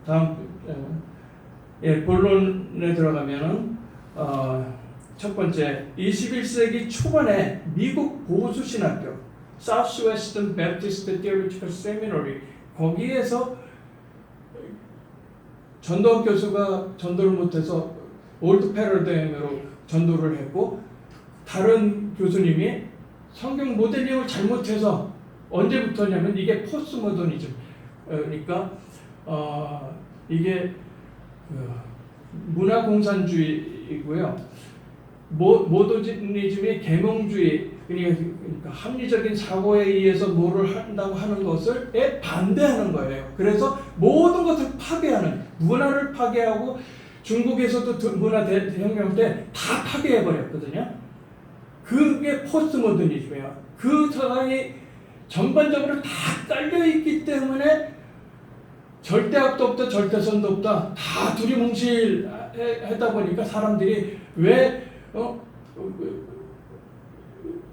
다음 본론에 들어가면은 첫 번째 21세기 초반에 미국 보수 신학교 Southwestern Baptist Theological Seminary 거기에서 전도학 교수가 전도를 못해서 올드 패러다임으로 전도를 했고 다른 교수님이 성경 모델링을 잘못해서 언제부터냐면 이게 포스트 모더니즘 그러니까 이게 문화공산주의이고요. 모더니즘이 계몽주의 그러니까 합리적인 사고에 의해서 뭐를 한다고 하는 것을 반대하는 거예요. 그래서 모든 것을 파괴하는 문화를 파괴하고 중국에서도 문화 대혁명 때 다 파괴해 버렸거든요. 그게 포스트 모더니즘이에요. 그 사상이 전반적으로 다 깔려 있기 때문에 절대악도 없다, 절대선도 없다, 다 두리뭉실하다 보니까 사람들이 왜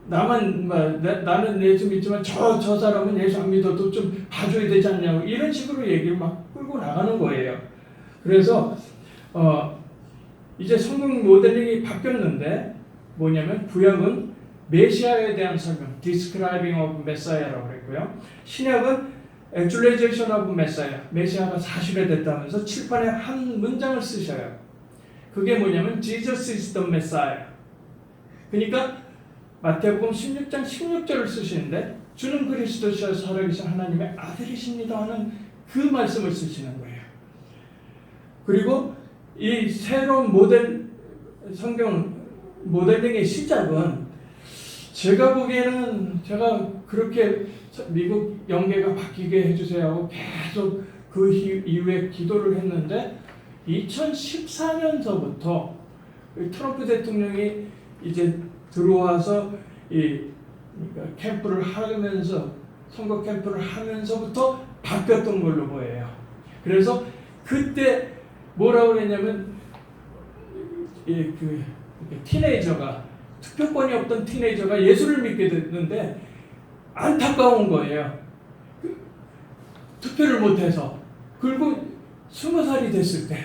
나는 예수 믿지만 저 사람은 예수 안 믿어도 좀 봐줘야 되지 않냐고 이런 식으로 얘기를 막 끌고 나가는 거예요. 그래서 이제 성경 모델링이 바뀌었는데 뭐냐면 구약은 메시아에 대한 설명, Describing of Messiah라고 그랬고요. 신약은 Actualization of Messiah, 메시아가 사실화됐다면서 칠판에 한 문장을 쓰셔요. 그게 뭐냐면 Jesus is the Messiah. 그러니까 마태복음 16장 16절을 쓰시는데 주는 그리스도시여 살아계신 하나님의 아들이십니다 하는 그 말씀을 쓰시는 거예요. 그리고 이 새로운 성경 모델링의 시작은 제가 보기에는 제가 그렇게 미국 영계가 바뀌게 해주세요 하고 계속 그 이후에 기도를 했는데 2014년서부터 트럼프 대통령이 이제 들어와서 그러니까 캠프를 하면서 선거 캠프를 하면서부터 바뀌었던 걸로 보여요. 그래서 그때 뭐라고 했냐면 티네이저가 투표권이 없던 티네이저가 예수를 믿게 됐는데 안타까운 거예요. 투표를 못해서. 그리고 20살이 됐을 때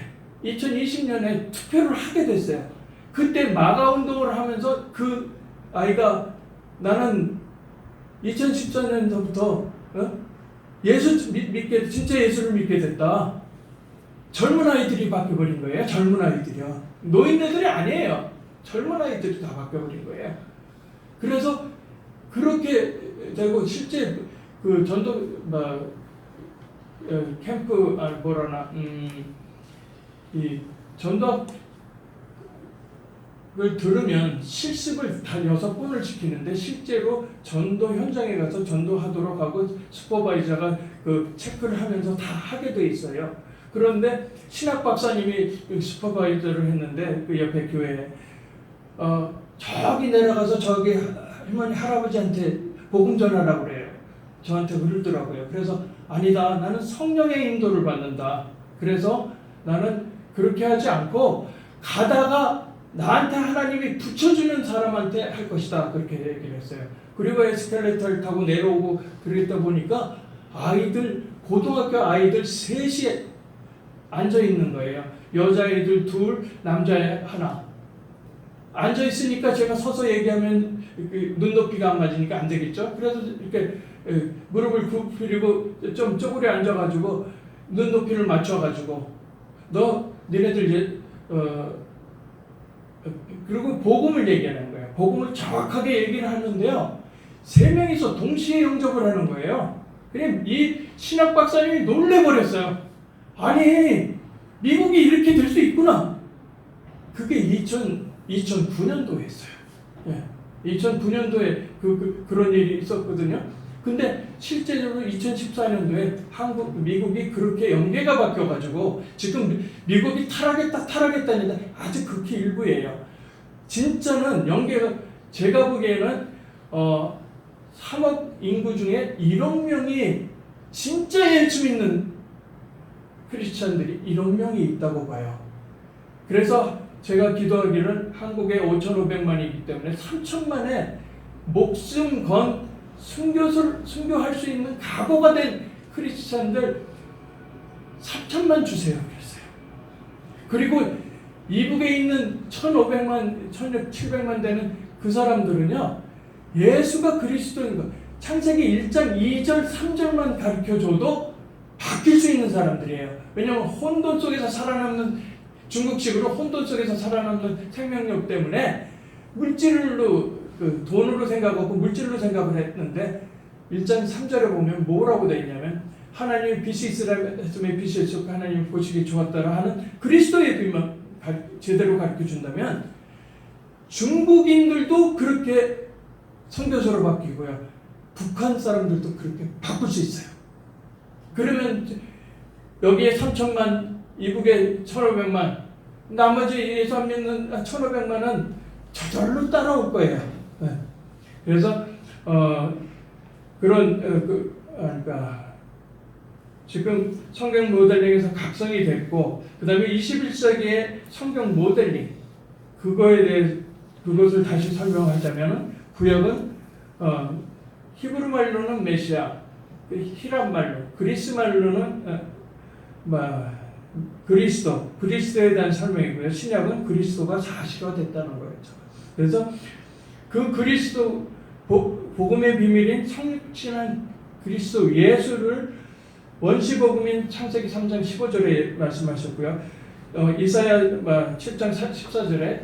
2020년에 투표를 하게 됐어요. 그때 마가 운동을 하면서 그 아이가 나는 2014년부터 진짜 예수를 믿게 됐다. 젊은 아이들이 바뀌어버린 거예요. 젊은 아이들이요. 노인네들이 아니에요. 젊은 아이들이 다 바뀌어버린 거예요. 그래서 그렇게 되고 실제 그 전도 캠프 이 전도학을 들으면 실습을 다 6번을 시키는데 실제로 전도 현장에 가서 전도하도록 하고 슈퍼바이저가 그 체크를 하면서 다 하게 돼 있어요. 그런데 신학 박사님이 슈퍼바이저를 했는데 그 옆에 교회에 저기 내려가서 저기 할머니 할아버지한테 복음 전하라고 그래요. 저한테 그러더라고요. 그래서 아니다. 나는 성령의 인도를 받는다. 그래서 나는 그렇게 하지 않고 가다가 나한테 하나님이 붙여주는 사람한테 할 것이다. 그렇게 얘기를 했어요. 그리고 에스컬레이터를 타고 내려오고 그랬다 보니까 고등학교 아이들 셋이 앉아 있는 거예요. 여자애들 둘, 남자애 하나. 앉아 있으니까 제가 서서 얘기하면 눈높이가 안 맞으니까 안 되겠죠. 그래서 이렇게 무릎을 굽히고 좀 쪼그려 앉아가지고 눈높이를 맞춰가지고 니네들 그리고 복음을 얘기하는 거예요. 복음을 정확하게 얘기를 하는데요. 세 명이서 동시에 영접을 하는 거예요. 그냥 이 신학 박사님이 놀래버렸어요. 아니 미국이 이렇게 될 수 있구나. 그게 2009년도에 했어요. 2009년도에 그런 일이 있었거든요. 근데 실제적으로 2014년도에 미국이 그렇게 연계가 바뀌어가지고 지금 미국이 타락했다는데 아직 극히 일부예요. 진짜는 연계가 제가 보기에는 3억 인구 중에 1억 명이 진짜 예수 믿는 크리스찬들이 1억 명이 있다고 봐요. 그래서 제가 기도하기를 한국에 5,500만이기 때문에 3천만의 목숨 건 순교할 수 있는 각오가 된 크리스찬들 3천만 주세요. 그랬어요. 그리고 이북에 있는 1,500만, 1,700만 되는 그 사람들은요, 예수가 그리스도인 것, 창세기 1장 2절, 3절만 가르쳐줘도 바뀔 수 있는 사람들이에요. 왜냐하면 혼돈 속에서 살아남는, 중국식으로 혼돈 속에서 살아남는 생명력 때문에 물질로, 돈으로 생각하고 물질로 생각을 했는데 1장 3절에 보면 뭐라고 되어 있냐면 하나님의 빛이 있으라면 빛이 있었고 하나님이 보시기 좋았다라 하는 그리스도의 빛만 제대로 가르쳐준다면 중국인들도 그렇게 선교사로 바뀌고요. 북한 사람들도 그렇게 바꿀 수 있어요. 그러면 여기에 3천만, 이북에 1,500만, 나머지 예수 안 믿는 1,500만은 저절로 따라올 거예요. 그래서 그러니까 지금 성경 모델링에서 각성이 됐고, 그 다음에 21세기의 성경 모델링 그거에 대해 그것을 다시 설명하자면 구약은 히브리 말로는 메시아, 히람 말로, 그리스 말로는 그리스도에 대한 설명이고요. 신약은 그리스도가 사실화 됐다는 거였죠. 그래서 그 그리스도 복음의 비밀인 성육신한 그리스도 예수를 원시복음인 창세기 3장 15절에 말씀하셨고요. 이사야 7장 14절에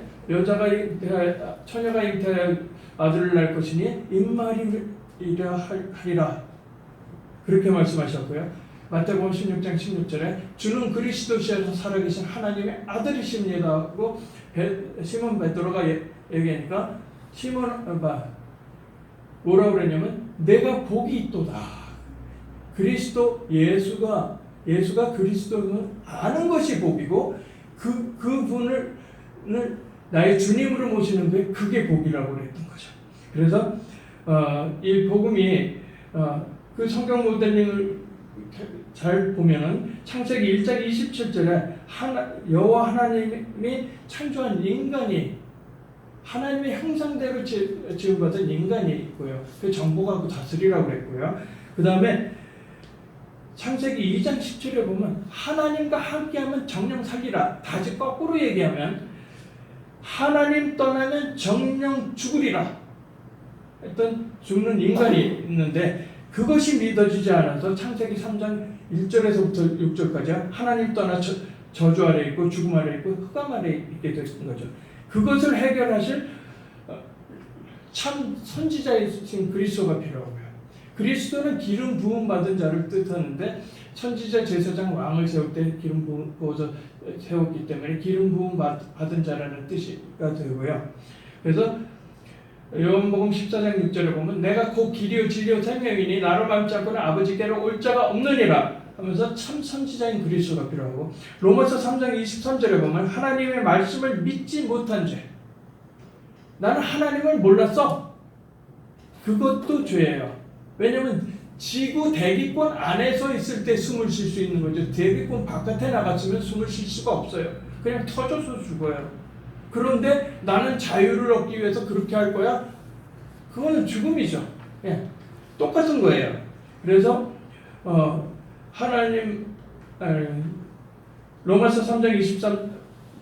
처녀가 잉태하여 아들을 낳을 것이니 임마리라 하리라 그렇게 말씀하셨고요. 마태복음 16장 16절에 주는 그리스도시에서 살아계신 하나님의 아들이십니다 하고 시몬 베드로가 얘기하니까 뭐라고 그랬냐면 내가 복이 있도다. 예수가 그리스도는 아는 것이 복이고 그분을 나의 주님으로 모시는 게 그게 복이라고 그랬던 거죠. 그래서 이 복음이 그 성경 모델링을 잘 보면은 창세기 1장 27절에 여호와 하나님이 창조한 인간이 하나님의 형상대로 지음받은 인간이 있고요. 그 정복하고 다스리라고 했고요. 그 다음에 창세기 2장 10절에 보면 하나님과 함께하면 정령 살리라. 다시 거꾸로 얘기하면 하나님 떠나면 정령 죽으리라 했던 죽는 인간이 있는데 그것이 믿어지지 않아서 창세기 3장 1절에서부터 6절까지 하나님 떠나 저주 아래 있고 죽음 아래 있고 흑암 아래 있게 된 거죠. 그것을 해결하실 참 선지자이신 그리스도가 필요하고요. 그리스도는 기름 부음 받은 자를 뜻하는데 선지자 제사장 왕을 세울 때 기름 부어서 세웠기 때문에 기름 부음 받은 자라는 뜻이가 되고요. 그래서 요한복음 14장 6절에 보면 내가 곧 길이요 진리요 생명이니 나로 닮지 않고는 아버지께로 올 자가 없느니라 하면서 참 선지자인 그리스도가 필요하고 로마서 3장 23절에 보면 하나님의 말씀을 믿지 못한 죄 나는 하나님을 몰랐어 그것도 죄예요. 왜냐하면 지구 대기권 안에서 있을 때 숨을 쉴 수 있는 거죠. 대기권 바깥에 나갔으면 숨을 쉴 수가 없어요. 그냥 터져서 죽어요. 그런데 나는 자유를 얻기 위해서 그렇게 할 거야? 그거는 죽음이죠. 예, 똑같은 거예요. 그래서 하나님 로마서 3장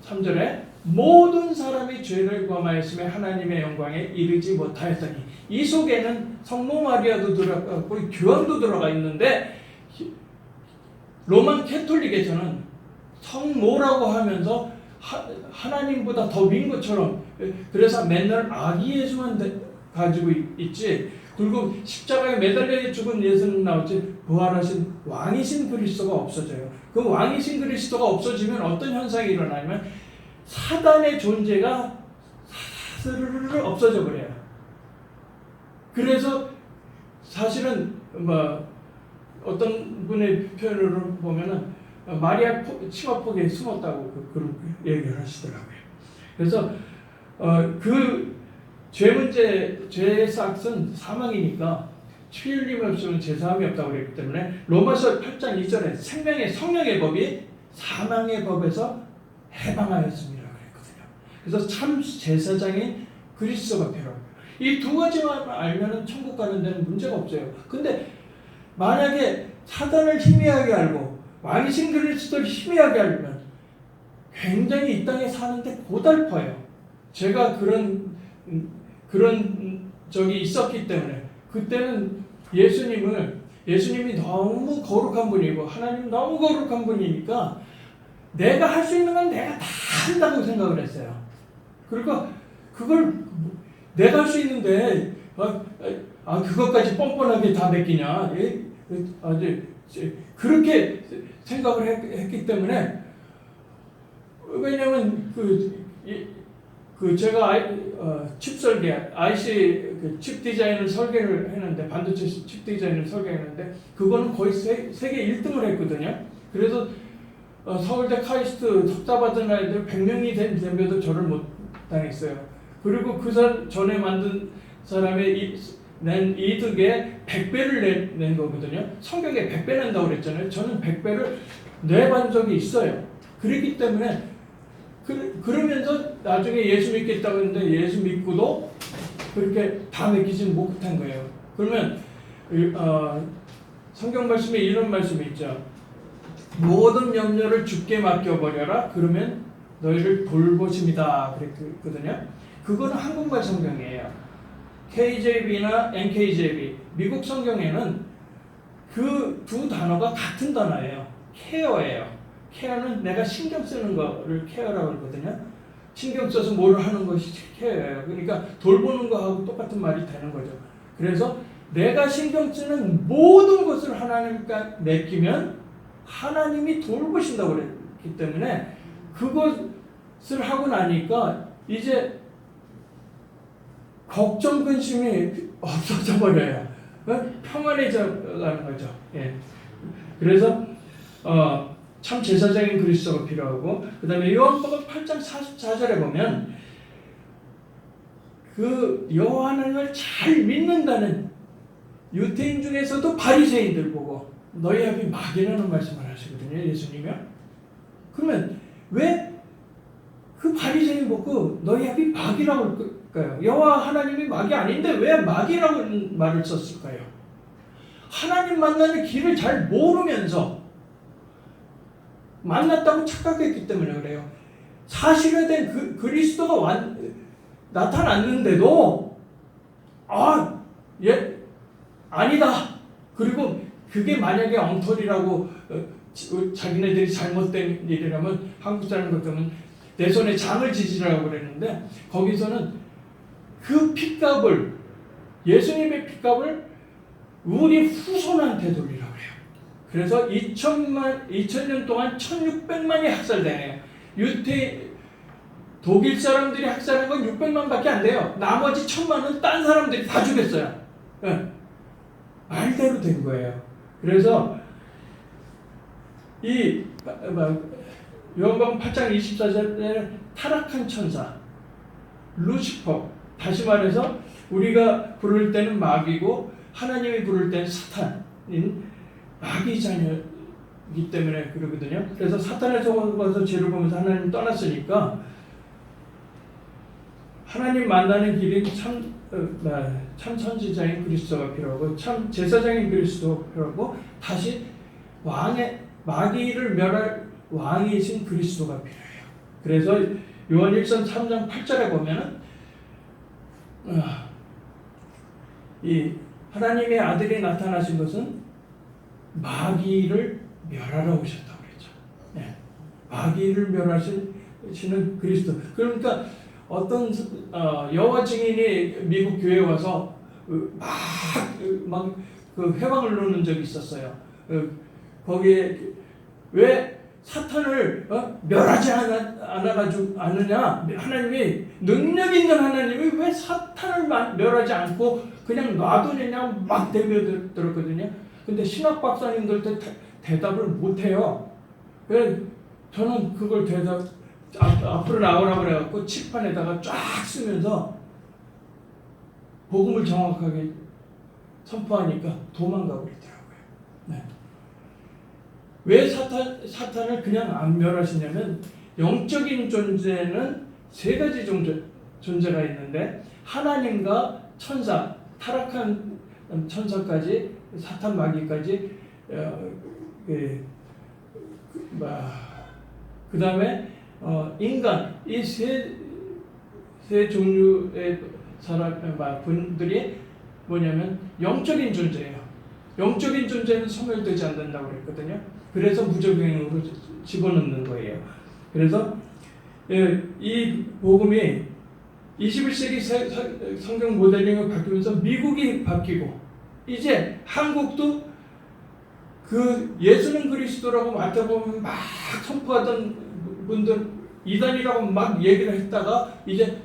23절에 모든 사람이 죄를 범하였으며 하나님의 영광에 이르지 못하였더니, 이 속에는 성모 마리아도 들어가고 교황도 들어가 있는데 로만 캐톨릭에서는 성모라고 하면서 하나님보다 더 윈 것처럼, 그래서 맨날 아기 예수만 가지고 있지, 그리고 십자가에 매달려 죽은 예수는 나오지 부활하신 왕이신 그리스도가 없어져요. 그 왕이신 그리스도가 없어지면 어떤 현상이 일어나냐면 사단의 존재가 스르르르 없어져 버려요. 그래서 사실은 어떤 분의 표현으로 보면은 마리아 치마폭에 숨었다고 그렇게 얘기를 하시더라고요. 그래서 그 죄 문제, 죄의 싹은 사망이니까 피 흘림이 없으면 죄사함이 없다고 그랬기 때문에 로마서 8장 2절에 생명의 성령의 법이 사망의 법에서 해방하였습니다 그랬거든요. 그래서 참 제사장인 그리스도가 필요합니다. 이 두 가지만 알면은 천국 가는 데는 문제가 없어요. 근데 만약에 사단을 희미하게 알고 왕이신 그리스도를 희미하게 알면 굉장히 이 땅에 사는데 고달퍼요. 제가 그런 적이 있었기 때문에, 그때는 예수님이 너무 거룩한 분이고 하나님 너무 거룩한 분이니까 내가 할 수 있는 건 내가 다 한다고 생각을 했어요. 그러니까 그걸 내가 할 수 있는데 그것까지 뻔뻔하게 다 맡기냐, 그렇게 생각을 했기 때문에, 왜냐면 제가 칩 설계, IC 칩 디자인을 설계를 했는데, 반도체 칩 디자인을 설계했는데 그거는 거의 세계 1등을 했거든요. 그래서 서울대 카이스트 석사 받은 아이들 100명이 되면도 저를 못 당했어요. 그리고 전에 만든 사람의 낸 이득에 100배를 낸 거거든요. 성경에 100배 낸다고 그랬잖아요. 저는 100배를 내본 적이 있어요. 그렇기 때문에 그러면서 나중에 예수 믿겠다고 했는데 예수 믿고도 그렇게 다 믿기지는 못한 거예요. 그러면 성경 말씀에 이런 말씀이 있죠. 모든 염려를 주께 맡겨버려라. 그러면 너희를 돌보십니다. 그랬거든요. 그거는 한국말 성경이에요. KJV나 NKJV, 미국 성경에는 그 두 단어가 같은 단어예요. 케어예요. 케어는 내가 신경 쓰는 거를 케어라고 하거든요. 신경 써서 뭘 하는 것이 케어예요. 그러니까 돌보는 거하고 똑같은 말이 되는 거죠. 그래서 내가 신경 쓰는 모든 것을 하나님께 맡기면 하나님이 돌보신다고 그랬기 때문에 그것을 하고 나니까 이제 걱정, 근심이 없어져 버려요. 평안해져 가는 거죠. 예. 그래서 참 제사장인 그리스도가 필요하고, 그 다음에 요한복음 8장 44절에 보면 그 여호와 하나님을 잘 믿는다는 유대인 중에서도 바리새인들 보고 너희 아비 마귀라는 말씀을 하시거든요. 예수님이요. 그러면 왜 그 바리새인 보고 너희 아비 마귀라고 할까요? 여호와 하나님이 마귀 아닌데 왜 마귀라고 말을 썼을까요? 하나님 만나는 길을 잘 모르면서 만났다고 착각했기 때문에 그래요. 사실화된 그리스도가 나타났는데도 아니다. 그리고 그게 만약에 엉터리라고 자기네들이 잘못된 일이라면 한국 사람 같으면 내 손에 장을 지지라고 그랬는데, 거기서는 그 핏값을, 예수님의 핏값을 우리 후손한테 돌리라고 해요. 그래서 2000년 동안 1600만이 학살되네요. 독일 사람들이 학살한 건 600만밖에 안 돼요. 나머지 1000만은 딴 사람들이 다 죽였어요. 네. 말대로 된 거예요. 그래서 요한복음 8장 24절에 타락한 천사 루시퍼, 다시 말해서 우리가 부를 때는 마귀고 하나님이 부를 때는 사탄인 마귀 자녀이기 때문에 그러거든요. 그래서 사탄의 속아서 죄를 보면서 하나님 떠났으니까 하나님 만나는 길은 참 선지자인 그리스도가 필요하고 참 제사장인 그리스도가 필요하고 다시 마귀를 멸할 왕이신 그리스도가 필요해요. 그래서 요한 1서 3장 8절에 보면은 이 하나님의 아들이 나타나신 것은 마귀를 멸하러 오셨다고 그랬죠. 네. 마귀를 멸하시는 그리스도. 그러니까 어떤 여호와 증인이 미국 교회에 와서 막 그 회방을 놓는 적이 있었어요. 거기에 왜 사탄을 멸하지 않느냐? 하나님이 능력 있는 하나님이 왜 사탄을 멸하지 않고 그냥 놔두느냐 막 대면들었거든요. 근데 신학 박사님들도 대답을 못해요. 그래서 저는 그걸 앞으로 나오라고 그래갖고 칠판에다가 쫙 쓰면서 복음을 정확하게 선포하니까 도망가 버리더라고요. 네. 왜 사탄을 그냥 안 멸하시냐면 영적인 존재는 세 가지 존재가 있는데 하나님과 천사, 타락한 천사까지 사탄 마귀까지 그 다음에 인간 이 세 종류의 분들이 뭐냐면 영적인 존재예요. 영적인 존재는 소멸되지 않는다고 그랬거든요. 그래서 무적행으로 집어넣는 거예요. 그래서 이 복음이 21세기 성경 모델링을 바뀌면서 미국이 바뀌고 이제 한국도 그 예수는 그리스도라고 맡아보면 막 선포하던 분들 이단이라고 막 얘기를 했다가 이제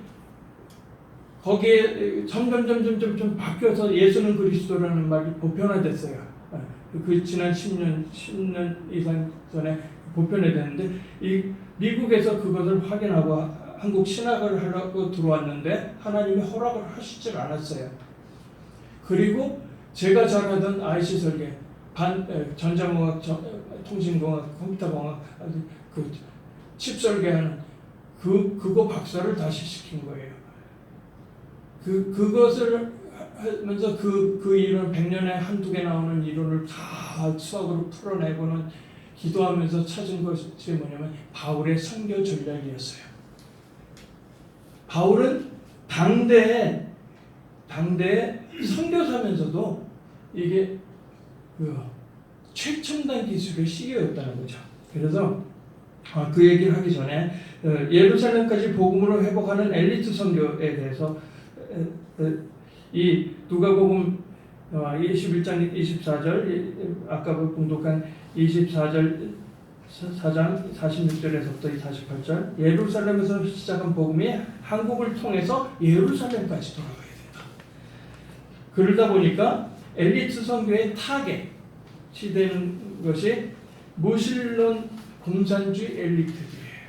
거기에 점점 바뀌어서 예수는 그리스도라는 말이 보편화됐어요. 그 지난 10년 이상 전에 보편화됐는데 이 미국에서 그것을 확인하고 한국 신학을 하려고 들어왔는데 하나님이 허락을 하시질 않았어요. 그리고 제가 잘하던 IC 설계, 전자공학, 통신공학, 컴퓨터공학, 그 칩 설계하는 그거 박사를 다시 시킨 거예요. 그것을 하면서 그 이론 100년에 한두 개 나오는 이론을 다 수학으로 풀어내고는 기도하면서 찾은 것이 뭐냐면 바울의 선교 전략이었어요. 바울은 당대에 선교사면서도 이게 최첨단 기술의 CEO였다는 거죠. 그래서 그 얘기를 하기 전에 예루살렘까지 복음으로 회복하는 엘리트 선교에 대해서 이 누가복음 21장 24절 아까 봉독한 24절 4장 46절에서부터 48절 예루살렘에서 시작한 복음이 한국을 통해서 예루살렘까지 돌아가야 된다. 그러다 보니까 엘리트 선교의 타겟이 되는 것이 무신론 공산주의 엘리트들이에요.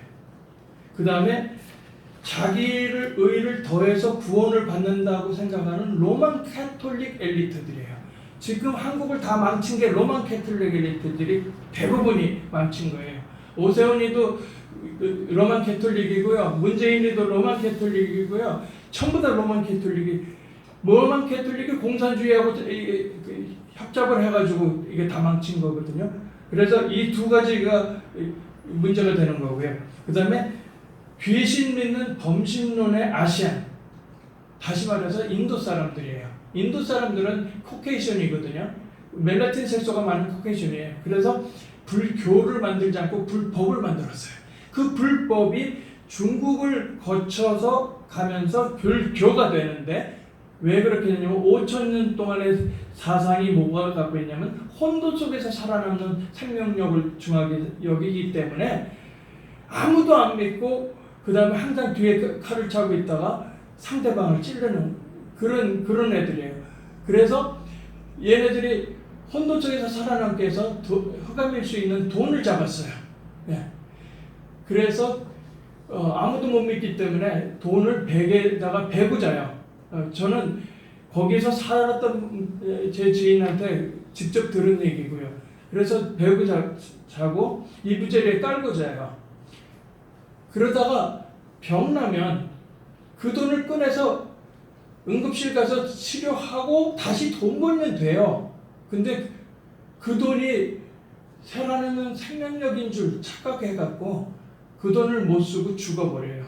그 다음에 자기를 의를 더해서 구원을 받는다고 생각하는 로만 캐톨릭 엘리트들이에요. 지금 한국을 다 망친 게 로만 캐톨릭 엘리트들이 대부분이 망친 거예요. 오세훈이도 로만 캐톨릭이고요. 문재인이도 로만 캐톨릭이고요. 전부 다 로만 캐톨릭이 로만 캐톨릭이 공산주의하고 협잡을 해가지고 이게 다 망친 거거든요. 그래서 이 두 가지가 문제가 되는 거고요. 그 다음에 귀신 믿는 범신론의 아시안, 다시 말해서 인도 사람들이에요. 인도 사람들은 코케이션이거든요. 멜라틴 색소가 많은 코케이션이에요. 그래서 불교를 만들지 않고 불법을 만들었어요. 그 불법이 중국을 거쳐서 가면서 불교가 되는데 왜 그렇게 되냐면 5,000년 동안의 사상이 뭐가 갖고 있냐면 혼돈 속에서 살아남는 생명력을 중하게 여기기 때문에 아무도 안 믿고 그 다음에 항상 뒤에 칼을 차고 있다가 상대방을 찌르는 그런 애들이에요. 그래서 얘네들이 혼돈 속에서 살아남기 위해서 흑암일 수 있는 돈을 잡았어요. 네. 그래서 아무도 못 믿기 때문에 돈을 백에다가 배부자요. 저는 거기서 살았던 제 지인한테 직접 들은 얘기고요. 그래서 배구 자고 이부제리에 깔고 자요. 그러다가 병나면 그 돈을 꺼내서 응급실 가서 치료하고 다시 돈 벌면 돼요. 근데 그 돈이 살아나는 생명력인 줄 착각해갖고 그 돈을 못 쓰고 죽어버려요.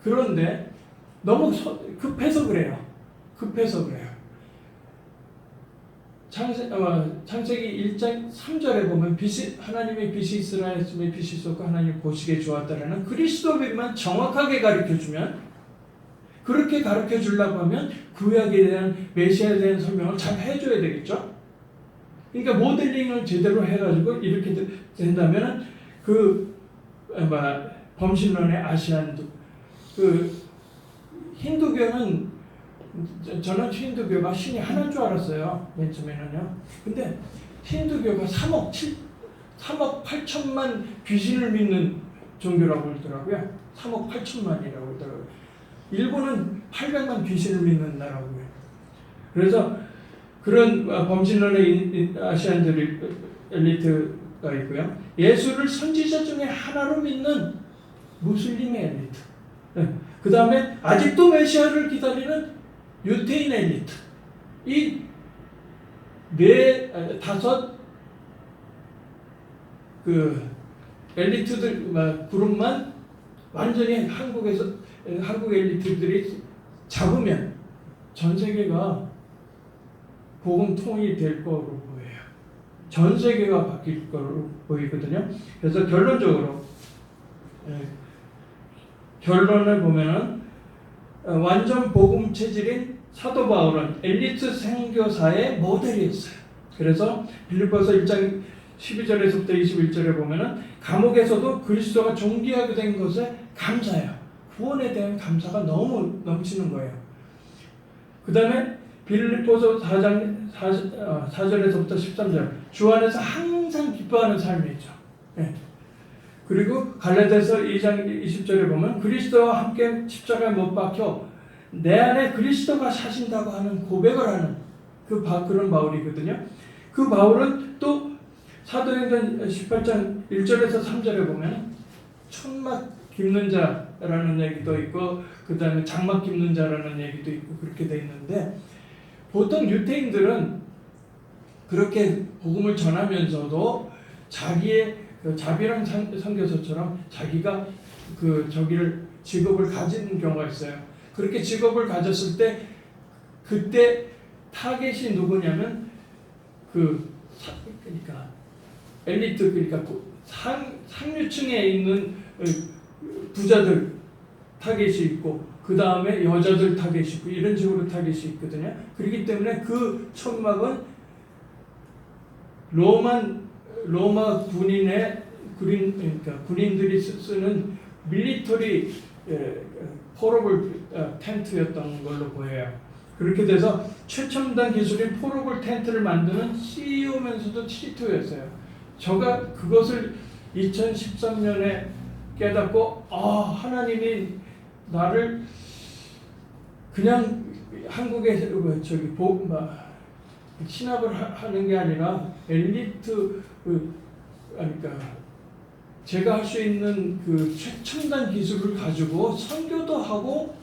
그런데 너무 급해서 그래요. 창세기 1장 3절에 보면 하나님의 빛이 있으라 했으며 빛이 있었고 하나님 보시기에 좋았다라는 그리스도만 정확하게 가르쳐주면, 그렇게 가르쳐주려고 하면 구약에 대한 메시아에 대한 설명을 잘 해줘야 되겠죠. 그러니까 모델링을 제대로 해가지고 이렇게 된다면 범신론의 아시안도, 힌두교는, 저는 힌두교가 신이 하나인 줄 알았어요. 맨 처음에는요. 근데 힌두교가 3억 8천만 귀신을 믿는 종교라고 그러더라고요. 3억 8천만이라고 그러더라고요. 일본은 800만 귀신을 믿는 나라고요. 그래서 그런 범신론의 아시안들 엘리트가 있고요. 예수를 선지자 중에 하나로 믿는 무슬림의 엘리트. 그 다음에 아직도 메시아를 기다리는 유태인 엘리트. 이 다섯 엘리트들 그룹만 완전히 한국 엘리트들이 잡으면 전 세계가 복음 통일이 될 거로 보여요. 전 세계가 바뀔 거로 보이거든요. 그래서 결론적으로 결론을 보면은 완전 복음 체질인 사도 바울은 엘리트 선교사의 모델이었어요. 그래서 빌립보서 1장 12절에서부터 21절에 보면은 감옥에서도 그리스도가 존귀하게 된 것에 감사해요. 구원에 대한 감사가 너무 넘치는 거예요. 그 다음에 빌립보서 4장 4절에서부터 13절, 주 안에서 항상 기뻐하는 삶이죠. 그리고 갈라디아서 2장 20절에 보면 그리스도와 함께 십자가에 못 박혀 내 안에 그리스도가 사신다고 하는 고백을 하는 그런 바울이거든요. 그 바울은 또 사도행전 18장 1절에서 3절에 보면 천막 깁는 자라는 얘기도 있고 그 다음에 장막 깁는 자라는 얘기도 있고 그렇게 돼 있는데, 보통 유태인들은 그렇게 복음을 전하면서도 자기의 자비랑 선교사처럼 자기가 직업을 가지는 경우가 있어요. 그렇게 직업을 가졌을 때 그때 타겟이 누구냐면 그러니까 엘리트, 그러니까 상류층에 있는 부자들 타겟이 있고 그 다음에 여자들 타겟이 있고 이런 식으로 타겟이 있거든요. 그렇기 때문에 그 천막은 로마 그러니까 군인들이 쓰는 밀리터리 포로볼 텐트였던 걸로 보여요. 그렇게 돼서 최첨단 기술인 포로볼 텐트를 만드는 CEO면서도 CTO였어요. 제가 그것을 2013년에 깨닫고 하나님이 나를 그냥 한국에 신학을 하는 게 아니라 엘리트, 그러니까 제가 할 수 있는 그 최첨단 기술을 가지고 선교도 하고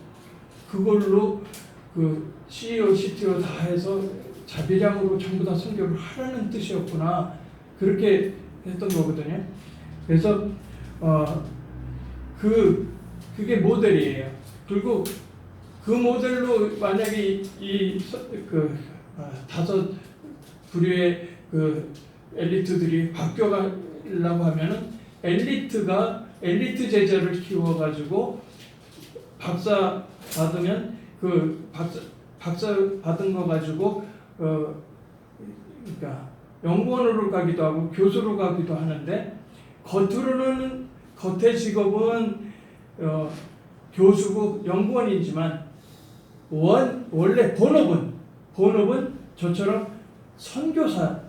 그걸로 CEO, CTO 다 해서 자비량으로 전부 다 선교를 하라는 뜻이었구나, 그렇게 했던 거거든요. 그래서 그게 모델이에요. 그리고 그 모델로 만약에 다섯 부류의 엘리트들이 바뀌어가려고 하면은 엘리트 제자를 키워가지고 박사 받으면 박사 받은 거 가지고 그러니까 연구원으로 가기도 하고 교수로 가기도 하는데, 겉의 직업은 교수고 연구원이지만 원래 본업은 저처럼 선교사가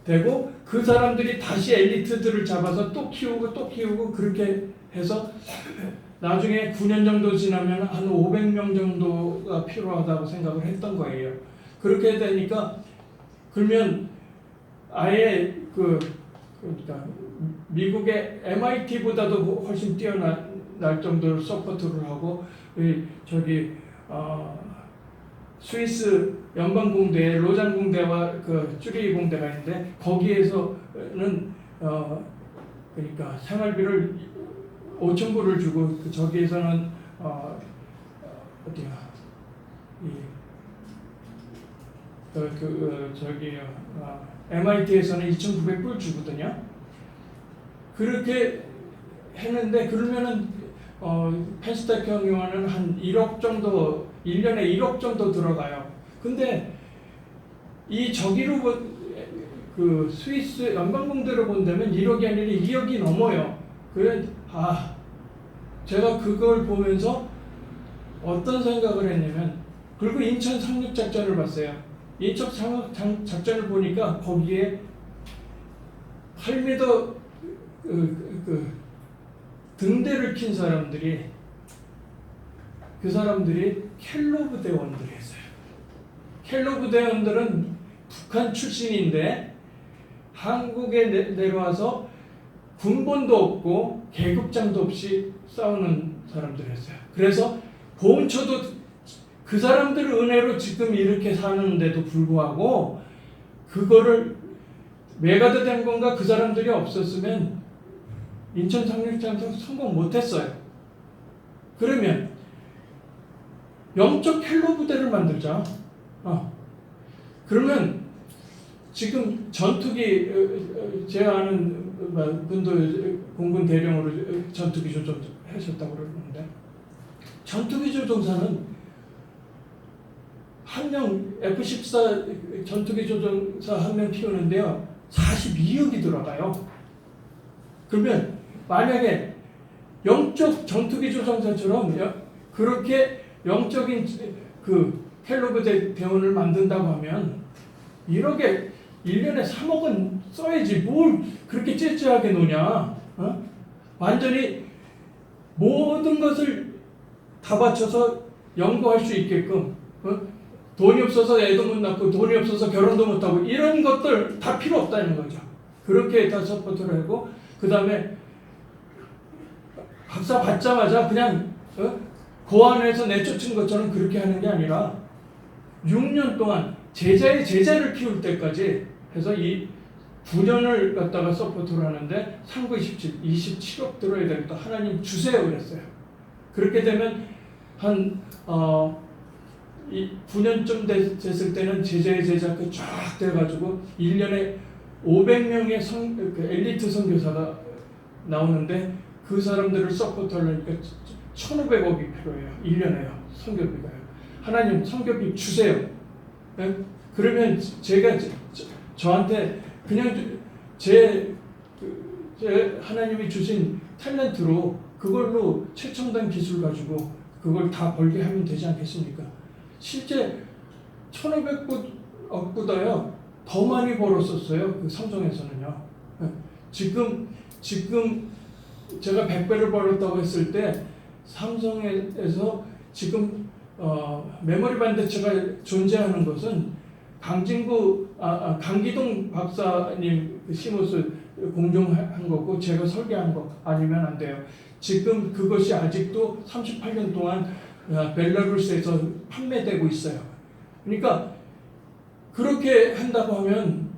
되고 그 사람들이 다시 엘리트들을 잡아서 또 키우고 그렇게 해서 나중에 9년 정도 지나면 한 500명 정도가 필요하다고 생각을 했던 거예요. 그렇게 되니까 그러면 아예 그러니까 미국의 MIT보다도 훨씬 뛰어난 날 정도로 서포트를 하고 저기 스위스 연방공대 로잔공대와 그 쭈리히 공대가 있는데 거기에서는 그러니까 생활비를 5,000불을 주고 저기에서는 어디야 MIT에서는 2,900불 주거든요. 그렇게 했는데 그러면은 펜스타 경영하는 한 1억 정도 1년에 1억 정도 들어가요. 근데 이 저기로 그 스위스 연방공대로 본다면 1억이 아니라 2억이 넘어요. 그래 제가 그걸 보면서 어떤 생각을 했냐면 그리고 인천 상륙작전을 봤어요. 인천 상륙작전을 보니까 거기에 8m 등대를 킨 사람들이 그 사람들이 켈로브 대원들이었어요. 켈로브 대원들은 북한 출신인데 한국에 내려와서 군번도 없고 계급장도 없이 싸우는 사람들이었어요. 그래서 보훈처도 그 사람들의 은혜로 지금 이렇게 사는데도 불구하고 그거를 메가드 된 건가 그 사람들이 없었으면 인천 상륙작전 성공 못했어요. 그러면 영적 헬로 부대를 만들자. 그러면 지금 전투기 제가 아는 분도 공군 대령으로 전투기 조종 하셨다고 그러는데 전투기 조종사는 한 명 F-14 전투기 조종사 한 명 키우는데요 42억이 들어가요. 그러면 만약에 영적 전투기 조종사처럼 그렇게 영적인 그 켈로브 대원을 만든다고 하면 1억에 1년에 3억은 써야지 뭘 그렇게 째째하게 노냐. 완전히 모든 것을 다 바쳐서 연구할 수 있게끔 돈이 없어서 애도 못 낳고 돈이 없어서 결혼도 못하고 이런 것들 다 필요 없다는 거죠. 그렇게 다 서포트를 하고 그 다음에 박사 받자마자 그냥 고안에서 내쫓은 것처럼 그렇게 하는 게 아니라 6년 동안 제자의 제자를 키울 때까지 해서 이 9년을 갖다가 서포트를 하는데 3927, 27억 들어야 되겠다. 하나님 주세요 그랬어요. 그렇게 되면 한 9년쯤 됐을 때는 제자의 제자 쫙 돼가지고 1년에 500명의 엘리트 선교사가 나오는데 그 사람들을 서포트하려니까 1,500억이 필요해요. 1년에요. 선교비가요. 하나님 선교비 주세요. 네? 그러면 제가 저한테 그냥 제 하나님이 주신 탤런트로 그걸로 최첨단 기술 가지고 그걸 다 벌게 하면 되지 않겠습니까? 실제 1,500억보다요 더 많이 벌었었어요. 그 삼성에서는요. 지금 제가 100배를 벌었다고 했을 때 삼성에서 지금 메모리 반도체가 존재하는 것은 강기동 박사님 시모스 공정한 거고 제가 설계한 거 아니면 안 돼요. 지금 그것이 아직도 38년 동안 벨라루스에서 판매되고 있어요. 그러니까 그렇게 한다고 하면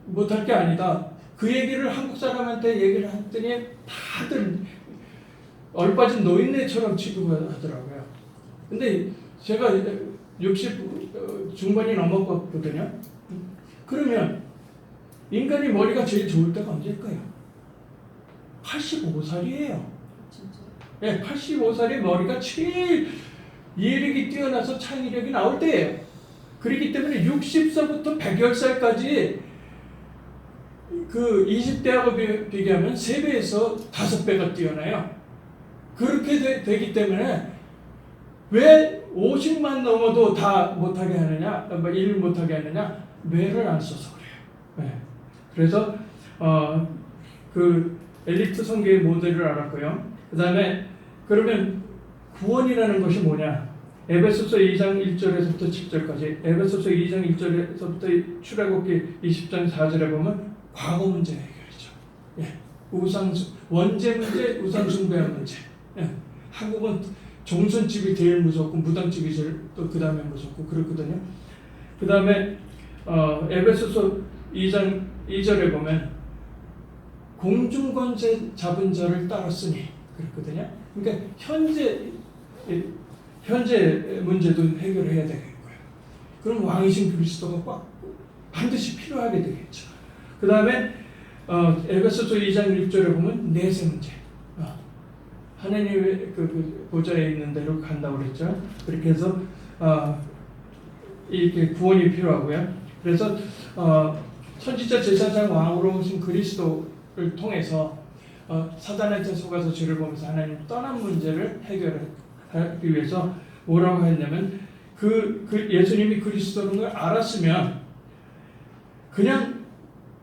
못할 게 아니다. 그 얘기를 한국 사람한테 얘기를 했더니 다들 얼빠진 노인네처럼 취급하더라고요. 근데 제가 60 중반이 넘었거든요. 그러면 인간이 머리가 제일 좋을 때가 언제일까요? 85살이에요. 네, 85살이 머리가 제일 이해력이 뛰어나서 창의력이 나올 때예요. 그렇기 때문에 60살부터 110살까지 그 20대하고 비교하면 3배에서 5배가 뛰어나요. 그렇게 되기 때문에 왜 50만 넘어도 다 못하게 하느냐, 일을 못하게 하느냐, 뇌를 안 써서 그래요. 네. 그래서 그 엘리트 선교의 모델을 알았고요. 그 다음에 그러면 구원이라는 것이 뭐냐? 에베소서 2장 1절에서부터 7절까지, 에베소서 2장 1절에서부터 출애굽기 20장 4절에 보면 과거 문제 해결이죠. 예. 원죄 문제, 우상 숭배한 문제. 예. 한국은 종선집이 제일 무섭고 무당집이 제일 또 그 다음에 무섭고 그렇거든요. 그 다음에 에베소서 2장 2절에 보면 공중권세 잡은 자를 따랐으니 그렇거든요. 그러니까 현재 문제도 해결해야 되겠고요. 그럼 왕이신 그리스도가 꼭 반드시 필요하게 되겠죠. 그 다음에 에베소서 2장 6절에 보면 내세 문제. 하나님의 그 보좌에 있는 대로 간다고 그랬죠. 그렇게 해서 이렇게 구원이 필요하고요. 그래서 선지자 제사장 왕으로 오신 그리스도를 통해서 사단한테 속아서 죄를 보면서 하나님 떠난 문제를 해결하기 위해서 뭐라고 했냐면 그 예수님이 그리스도인 걸 알았으면 그냥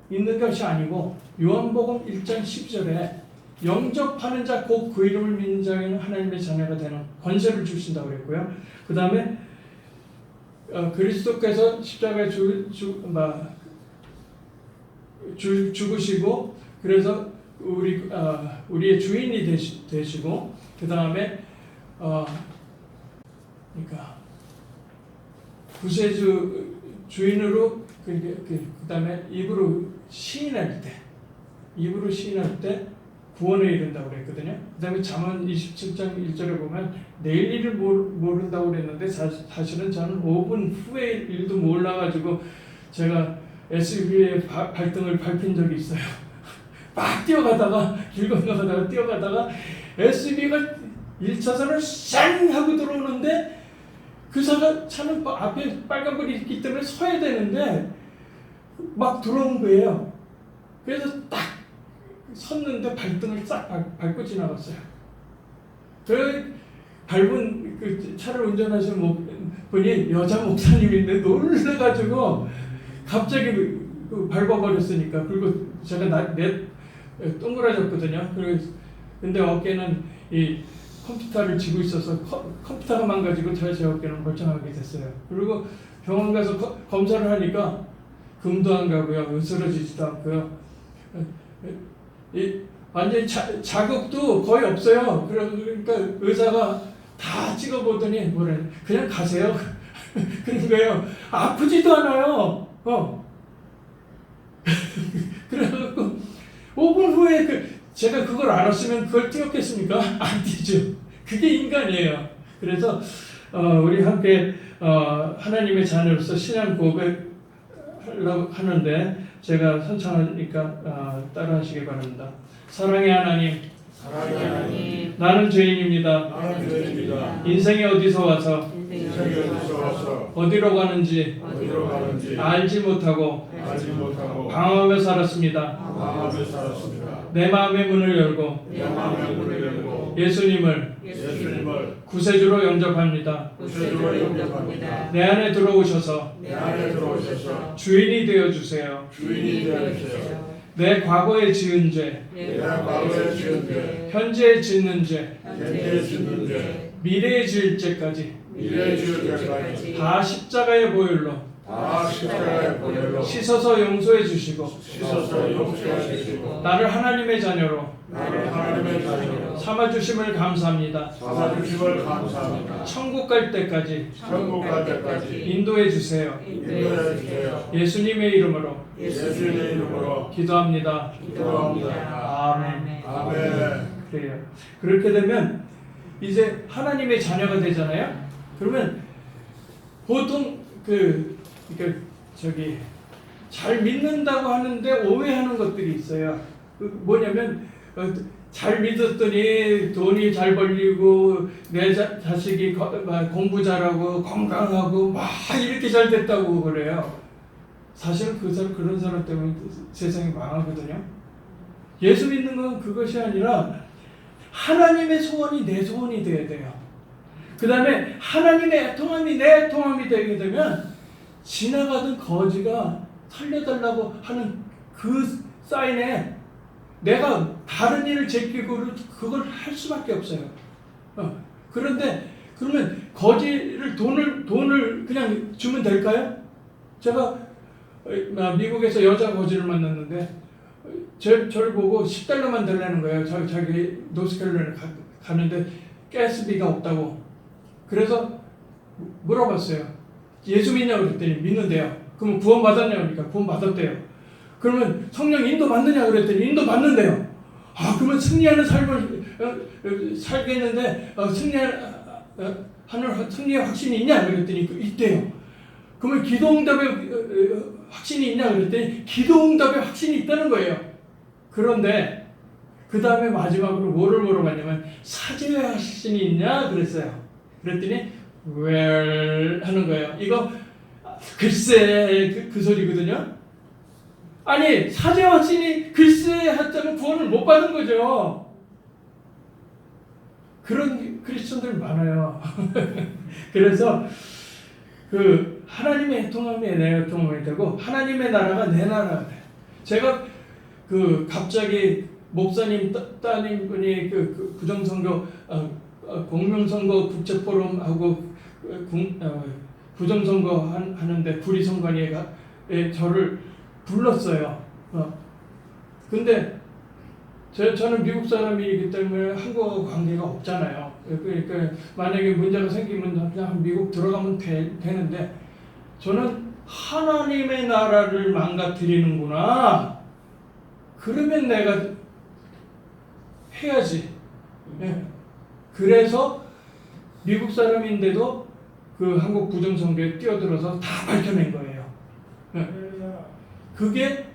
있는 것이 아니고 요한복음 1장 10절에 영접하는 자 곧 그 이름을 믿는 자에게는 하나님의 자녀가 되는 권세를 주신다고 그랬고요. 그 다음에 그리스도께서 십자가에 죽으시고 그래서 우리의 주인이 되시고 그 다음에 그러니까 구세주 주인으로 그 다음에 입으로 시인할 때 구원에 이른다고 그랬거든요. 그 다음에 잠언 27장 1절에 보면 내일 일을 모른다고 그랬는데 사실은 저는 5분 후의 일도 몰라가지고 제가 SUV에 발등을 밟힌 적이 있어요. 막 뛰어가다가 길 건너가다가 뛰어가다가 SUV가 1차선을 쌍 하고 들어오는데 그 차는 앞에 빨간불이 있기 때문에 서야 되는데 막 들어온 거예요. 그래서 딱 섰는데 발등을 싹 밟고 지나갔어요. 그 밟은 그 차를 운전하시는 분이 여자 목사님인데 놀라가지고 갑자기 밟아버렸으니까 그리고 제가 동그라졌거든요. 근데 어깨는 이 컴퓨터를 쥐고 있어서 컴퓨터가 망가지고 제 어깨는 멀쩡하게 됐어요. 그리고 병원 가서 검사를 하니까 금도 안 가고요, 으스러지지도 않고요. 완전히 자극도 거의 없어요. 그러니까 의사가 다 찍어보더니 그냥 가세요. 그런 거예요. 아프지도 않아요. 그래갖고 5분 후에 제가 그걸 알았으면 그걸 뛰었겠습니까? 안 뛰죠. 그게 인간이에요. 그래서 우리 함께 하나님의 자녀로서 신앙 고백하려고 하는데 제가 선창하니까 따라하시기 바랍니다. 사랑의 하나님, 나는 죄인입니다. 인생이 어디서 와서 어디로 가는지 알지 못하고 방황하며 살았습니다. 내 마음의 문을 열고 예수님을 구세주로 영접합니다. 내 안에 들어오셔서 주인이 되어 주세요. 내 과거에 지은 죄, 현재에 짓는 죄, 미래에 지을 죄까지 다 십자가의 보혈로 씻어서 용서해 주시고 나를 하나님의 자녀로 삼아 주심을 감사합니다. 천국 갈 때까지 인도해 주세요. 예수님의 이름으로 기도합니다. 아멘. 그래요. 그렇게 되면 이제 하나님의 자녀가 되잖아요. 그러면 보통 잘 믿는다고 하는데 오해하는 것들이 있어요. 뭐냐면 잘 믿었더니 돈이 잘 벌리고 내 자식이 공부 잘하고 건강하고 막 이렇게 잘 됐다고 그래요. 사실은 그런 사람 때문에 세상이 망하거든요. 예수 믿는 건 그것이 아니라 하나님의 소원이 내 소원이 돼야 돼요. 그 다음에 하나님의 애통함이 내 애통함이 되게 되면 지나가던 거지가 살려달라고 하는 그 사인에 내가 다른 일을 제끼고 그걸 할 수밖에 없어요. 그런데 그러면 거지를 돈을 그냥 주면 될까요? 제가 미국에서 여자 거지를 만났는데 저를 보고 $10만 달라는 거예요. 자기 노스캐롤라이나 가는데 가스비가 없다고. 그래서 물어봤어요. 예수 믿냐고 그랬더니 믿는데요. 그러면 구원 받았냐고 그러니까 구원 받았대요. 그러면 성령 인도 받느냐 그랬더니 인도 받는데요. 아, 그러면 승리하는 삶을 살겠는데 승리의 확신이 있냐 그랬더니 있대요. 그러면 기도응답의 확신이 있냐 그랬더니 기도응답의 확신이 있다는 거예요. 그런데 그 다음에 마지막으로 뭐를 물어봤냐면 사죄의 확신이 있냐 그랬어요. 그랬더니 well 하는 거예요. 이거 글쎄 그 소리거든요. 아니 사죄 확신이 글쎄 했다면 구원을 못 받은 거죠. 그런 크리스천들 많아요. 그래서 그 하나님의 통함이 내 통함이 되고 하나님의 나라가 내 나라가 돼. 제가 그 갑자기 목사님 따님 분이 그 부정선거 공명선거 국제포럼하고 부정선거 하는데 구리선관위에 저를 불렀어요. 근데 저는 미국 사람이기 때문에 한국하고 관계가 없잖아요. 그러니까 만약에 문제가 생기면 그냥 미국 들어가면 되는데 저는 하나님의 나라를 망가뜨리는구나. 그러면 내가 해야지. 그래서 미국 사람인데도 그 한국 부정선거에 뛰어들어서 다 밝혀낸 거예요. 그게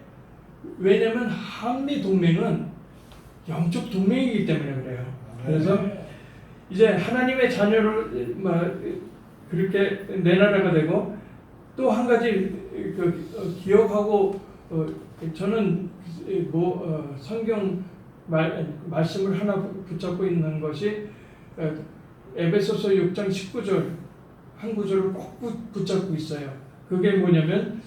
왜냐면 한미 동맹은 영적 동맹이기 때문에 그래요. 그래서 이제 하나님의 자녀를 그렇게 내 나라가 되고 또 한 가지 기억하고 저는 성경 말씀을 하나 붙잡고 있는 것이 에베소서 6장 19절 한 구절을 꼭 붙잡고 있어요. 그게 뭐냐면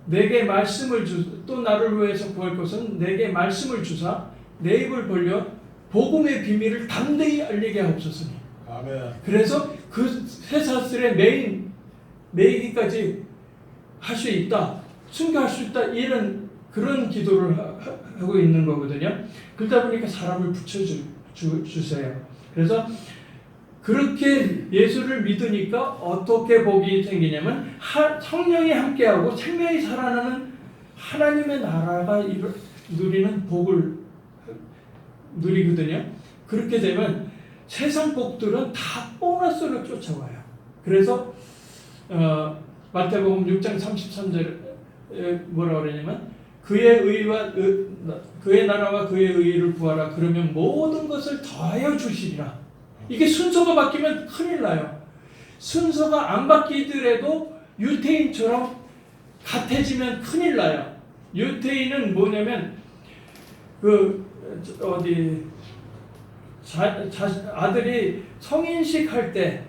내게 말씀을 또 나를 위해서 구할 것은 내게 말씀을 주사 내 입을 벌려 복음의 비밀을 담대히 알리게 하옵소서니. 아멘. 그래서 그 쇠사슬에 매이기까지 할 수 있다, 순교할 수 있다, 이런 그런 기도를 하고 있는 거거든요. 그러다 보니까 사람을 붙여주세요. 그래서 그렇게 예수를 믿으니까 어떻게 복이 생기냐면 성령이 함께하고 생명이 살아나는 하나님의 나라가 누리는 복을 누리거든요. 그렇게 되면 세상 복들은 다 보너스로 쫓아와요. 그래서 마태복음 6장 33절에 뭐라고 그러냐면 그의 나라와 그의 의를 구하라. 그러면 모든 것을 더하여 주시리라. 이게 순서가 바뀌면 큰일 나요. 순서가 안 바뀌더라도 유태인처럼 같아지면 큰일 나요. 유태인은 뭐냐면 아들이 성인식 할 때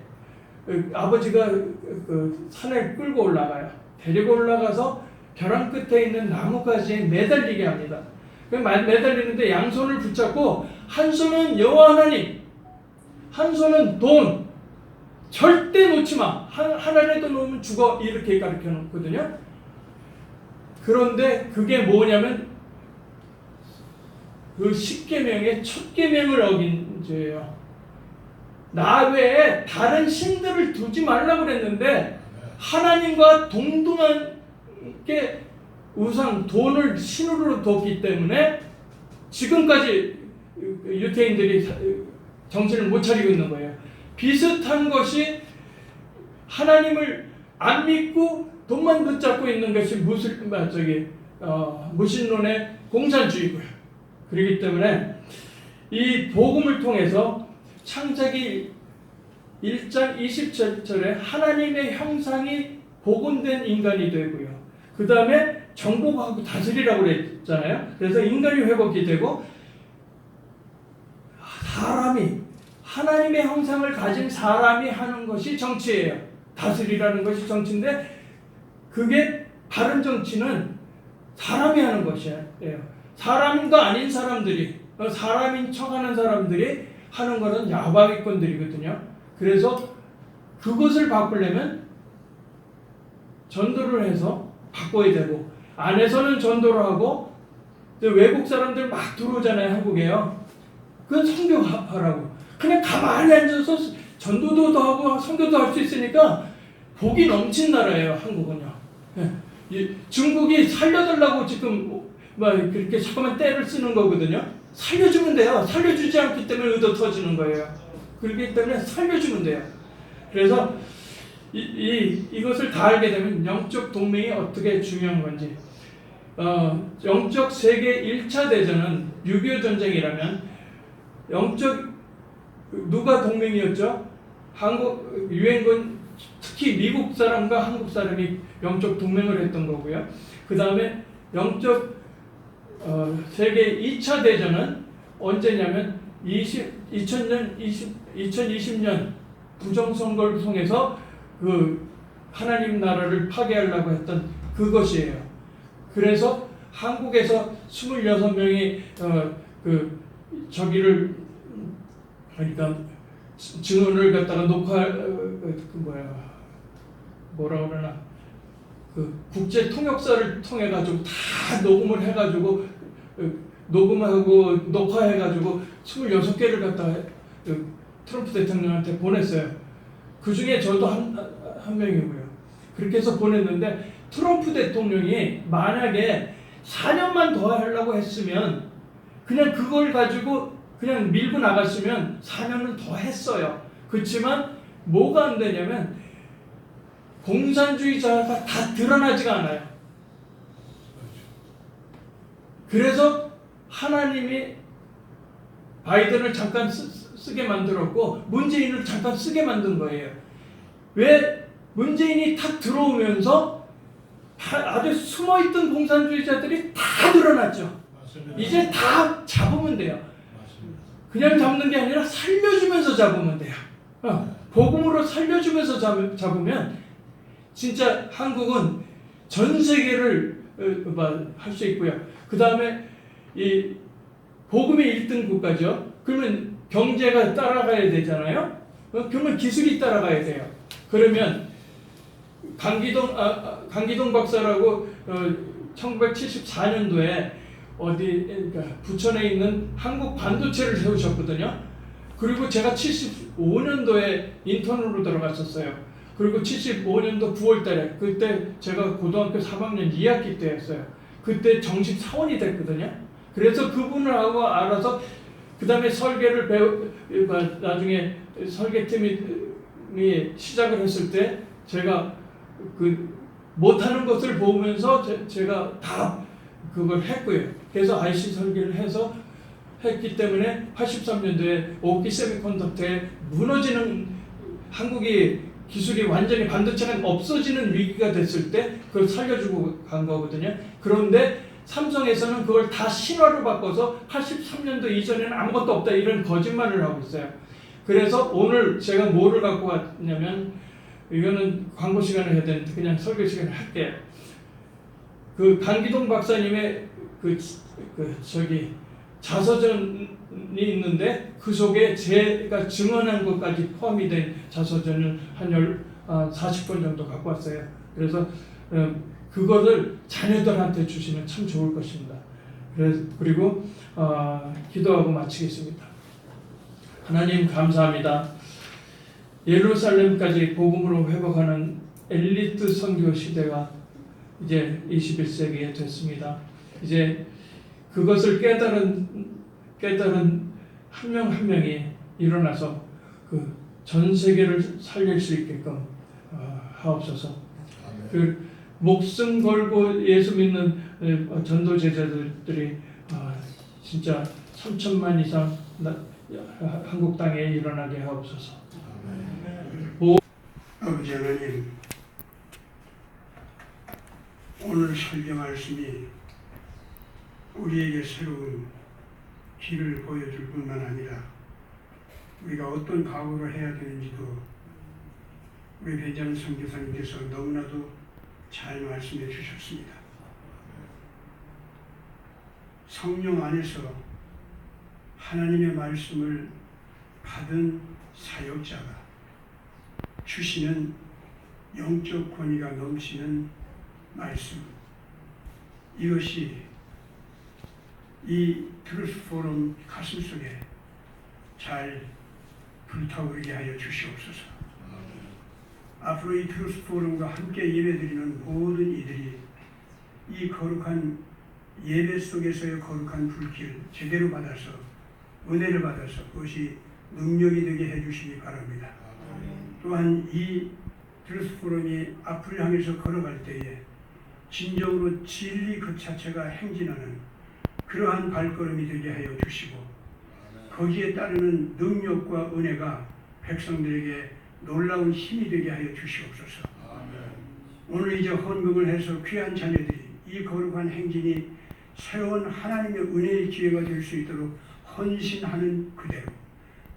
아버지가 산을 끌고 올라가요. 데리고 올라가서 벼랑 끝에 있는 나무가지에 매달리게 합니다. 매달리는데 양손을 붙잡고 한 손은 여호와 하나님, 한 손은 돈, 절대 놓지 마. 하나라도 놓으면 죽어. 이렇게 가르쳐 놓거든요. 그런데 그게 뭐냐면 그 10계명의 첫 계명을 어긴 죄예요. 나 외에 다른 신들을 두지 말라고 그랬는데 하나님과 동등한 게 우상 돈을 신으로 뒀기 때문에 지금까지 유태인들이 정신을 못 차리고 있는 거예요. 비슷한 것이 하나님을 안 믿고 돈만 붙잡고 있는 것이 무신론의 공산주의고요. 그렇기 때문에 이 복음을 통해서 창세기 1장 20절에 하나님의 형상이 복원된 인간이 되고요. 그 다음에 정복하고 다스리라고 그랬잖아요. 그래서 인간이 회복이 되고 사람이 하나님의 형상을 가진 사람이 하는 것이 정치예요. 다스리라는 것이 정치인데 그게 바른 정치는 사람이 하는 것이에요. 사람도 아닌 사람들이 사람인 척하는 사람들이 하는 것은 야바위꾼들이거든요. 그래서 그것을 바꾸려면 전도를 해서 바꿔야 되고 안에서는 전도를 하고 외국 사람들 막 들어오잖아요. 한국에요. 그건 선교하라고. 그냥 가만히 앉아서 전도도 하고 선교도 할 수 있으니까 복이 넘친 나라예요. 한국은요. 예. 중국이 살려달라고 지금 막 그렇게 자꾸만 때를 쓰는 거거든요. 살려주면 돼요. 살려주지 않기 때문에 의도 터지는 거예요. 그렇기 때문에 살려주면 돼요. 그래서 이것을 다 알게 되면 영적 동맹이 어떻게 중요한 건지, 영적 세계 1차 대전은 6.25 전쟁이라면 누가 동맹이었죠? 한국 유엔군, 특히 미국 사람과 한국 사람이 영적 동맹을 했던 거고요. 그 다음에 영적 세계 2차 대전은 언제냐면 2020년 부정선거를 통해서 그 하나님 나라를 파괴하려고 했던 그것이에요. 그래서 한국에서 26명이 저기를 그러니까 증언을 갖다가 뭐라 그러나 국제 통역사를 통해 가지고 다 녹음을 해 가지고 녹음하고 녹화해 가지고 26개를 갖다가 트럼프 대통령한테 보냈어요. 그 중에 저도 한 명이고요. 그렇게 해서 보냈는데 트럼프 대통령이 만약에 4년만 더 하려고 했으면 그냥 그걸 가지고 그냥 밀고 나갔으면 4년은 더 했어요. 그렇지만 뭐가 안 되냐면 공산주의자가 다 드러나지가 않아요. 그래서 하나님이 바이든을 잠깐 쓰게 만들었고 문재인을 잠깐 쓰게 만든 거예요. 왜? 문재인이 탁 들어오면서 아주 숨어있던 공산주의자들이 다 드러났죠. 맞습니다. 이제 다 잡으면 돼요. 맞습니다. 그냥 잡는 게 아니라 살려주면서 잡으면 돼요. 복음으로 살려주면서 잡으면 진짜 한국은 전 세계를 할 수 있고요. 그 다음에 이 복음의 1등 국가죠. 그러면 경제가 따라가야 되잖아요. 그러면 기술이 따라가야 돼요. 그러면 강기동 박사라고 1974년도에 그러니까 부천에 있는 한국 반도체를 세우셨거든요. 그리고 제가 75년도에 인턴으로 들어갔었어요. 그리고 75년도 9월달에 그때 제가 고등학교 3학년 2학기 때였어요. 그때 정식 사원이 됐거든요. 그래서 그분을 하고 알아서 그 다음에 설계를 나중에 설계팀이 시작을 했을 때 제가 못하는 것을 보면서 제가 다 그걸 했고요. 그래서 IC 설계를 해서 했기 때문에 83년도에 오키 세미컨덕터에 무너지는 한국이 기술이 완전히 반도체가 없어지는 위기가 됐을 때 그걸 살려주고 간 거거든요. 그런데 삼성에서는 그걸 다 신화로 바꿔서 83년도 이전에는 아무것도 없다 이런 거짓말을 하고 있어요. 그래서 오늘 제가 뭐를 갖고 왔냐면 이거는 광고 시간을 해야 되는데 그냥 설교 시간을 할게요. 그 강기동 박사님의 저기 자서전이 있는데 그 속에 제가 증언한 것까지 포함이 된 자서전을 한 40권 정도 갖고 왔어요. 그래서 그거를 자녀들한테 주시면 참 좋을 것입니다. 그리고 기도하고 마치겠습니다. 하나님 감사합니다. 예루살렘까지 복음으로 회복하는 엘리트 선교 시대가 이제 21세기에 됐습니다. 이제 그것을 깨달은 한 명 한 명이 일어나서 그 전 세계를 살릴 수 있게끔 하옵소서. 그 목숨 걸고 예수 믿는 전도 제자들이 진짜 3천만 이상 한국 땅에 일어나게 하옵소서. 아버지 하나님, 오늘 설교 말씀이 우리에게 새로운 길을 보여줄 뿐만 아니라 우리가 어떤 각오를 해야 되는지도 우리 배전 선교사님께서 너무나도 잘 말씀해 주셨습니다. 성령 안에서 하나님의 말씀을 받은 사역자가 주시는 영적 권위가 넘치는 말씀, 이것이 이 트루스 포럼 가슴 속에 잘 불타오르게 하여 주시옵소서. 앞으로 이 트루스 포럼과 함께 예배드리는 모든 이들이 이 거룩한 예배 속에서의 거룩한 불길 제대로 받아서 은혜를 받아서 그것이 능력이 되게 해주시기 바랍니다. 또한 이 트루스 포럼이 앞을 향해서 걸어갈 때에 진정으로 진리 그 자체가 행진하는 그러한 발걸음이 되게 하여 주시고 거기에 따르는 능력과 은혜가 백성들에게 놀라운 힘이 되게 하여 주시옵소서. 오늘 이제 헌금을 해서 귀한 자녀들이 이 거룩한 행진이 새로운 하나님의 은혜의 기회가 될 수 있도록 헌신하는 그대로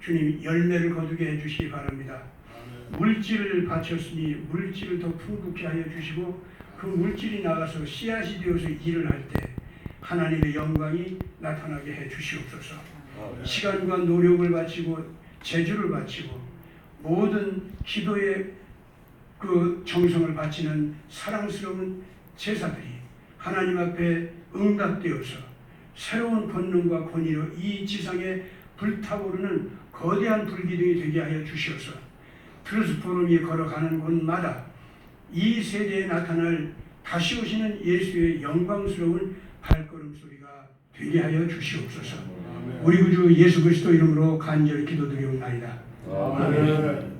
주님 열매를 거두게 해주시기 바랍니다. 물질을 바쳤으니 물질을 더 풍부케 하여 주시고 그 물질이 나가서 씨앗이 되어서 일을 할 때 하나님의 영광이 나타나게 해 주시옵소서. 시간과 노력을 바치고 재주를 바치고 모든 기도의 그 정성을 바치는 사랑스러운 제사들이 하나님 앞에 응답되어서 새로운 권능과 권위로 이 지상에 불타오르는 거대한 불기둥이 되게 하여 주시옵소서. 트루스 포럼이 걸어가는 곳마다 이 세대에 나타날 다시 오시는 예수의 영광스러운 발걸음 소리가 되게 하여 주시옵소서. 우리 구주 예수 그리스도 이름으로 간절히 기도드리옵나이다. 아멘.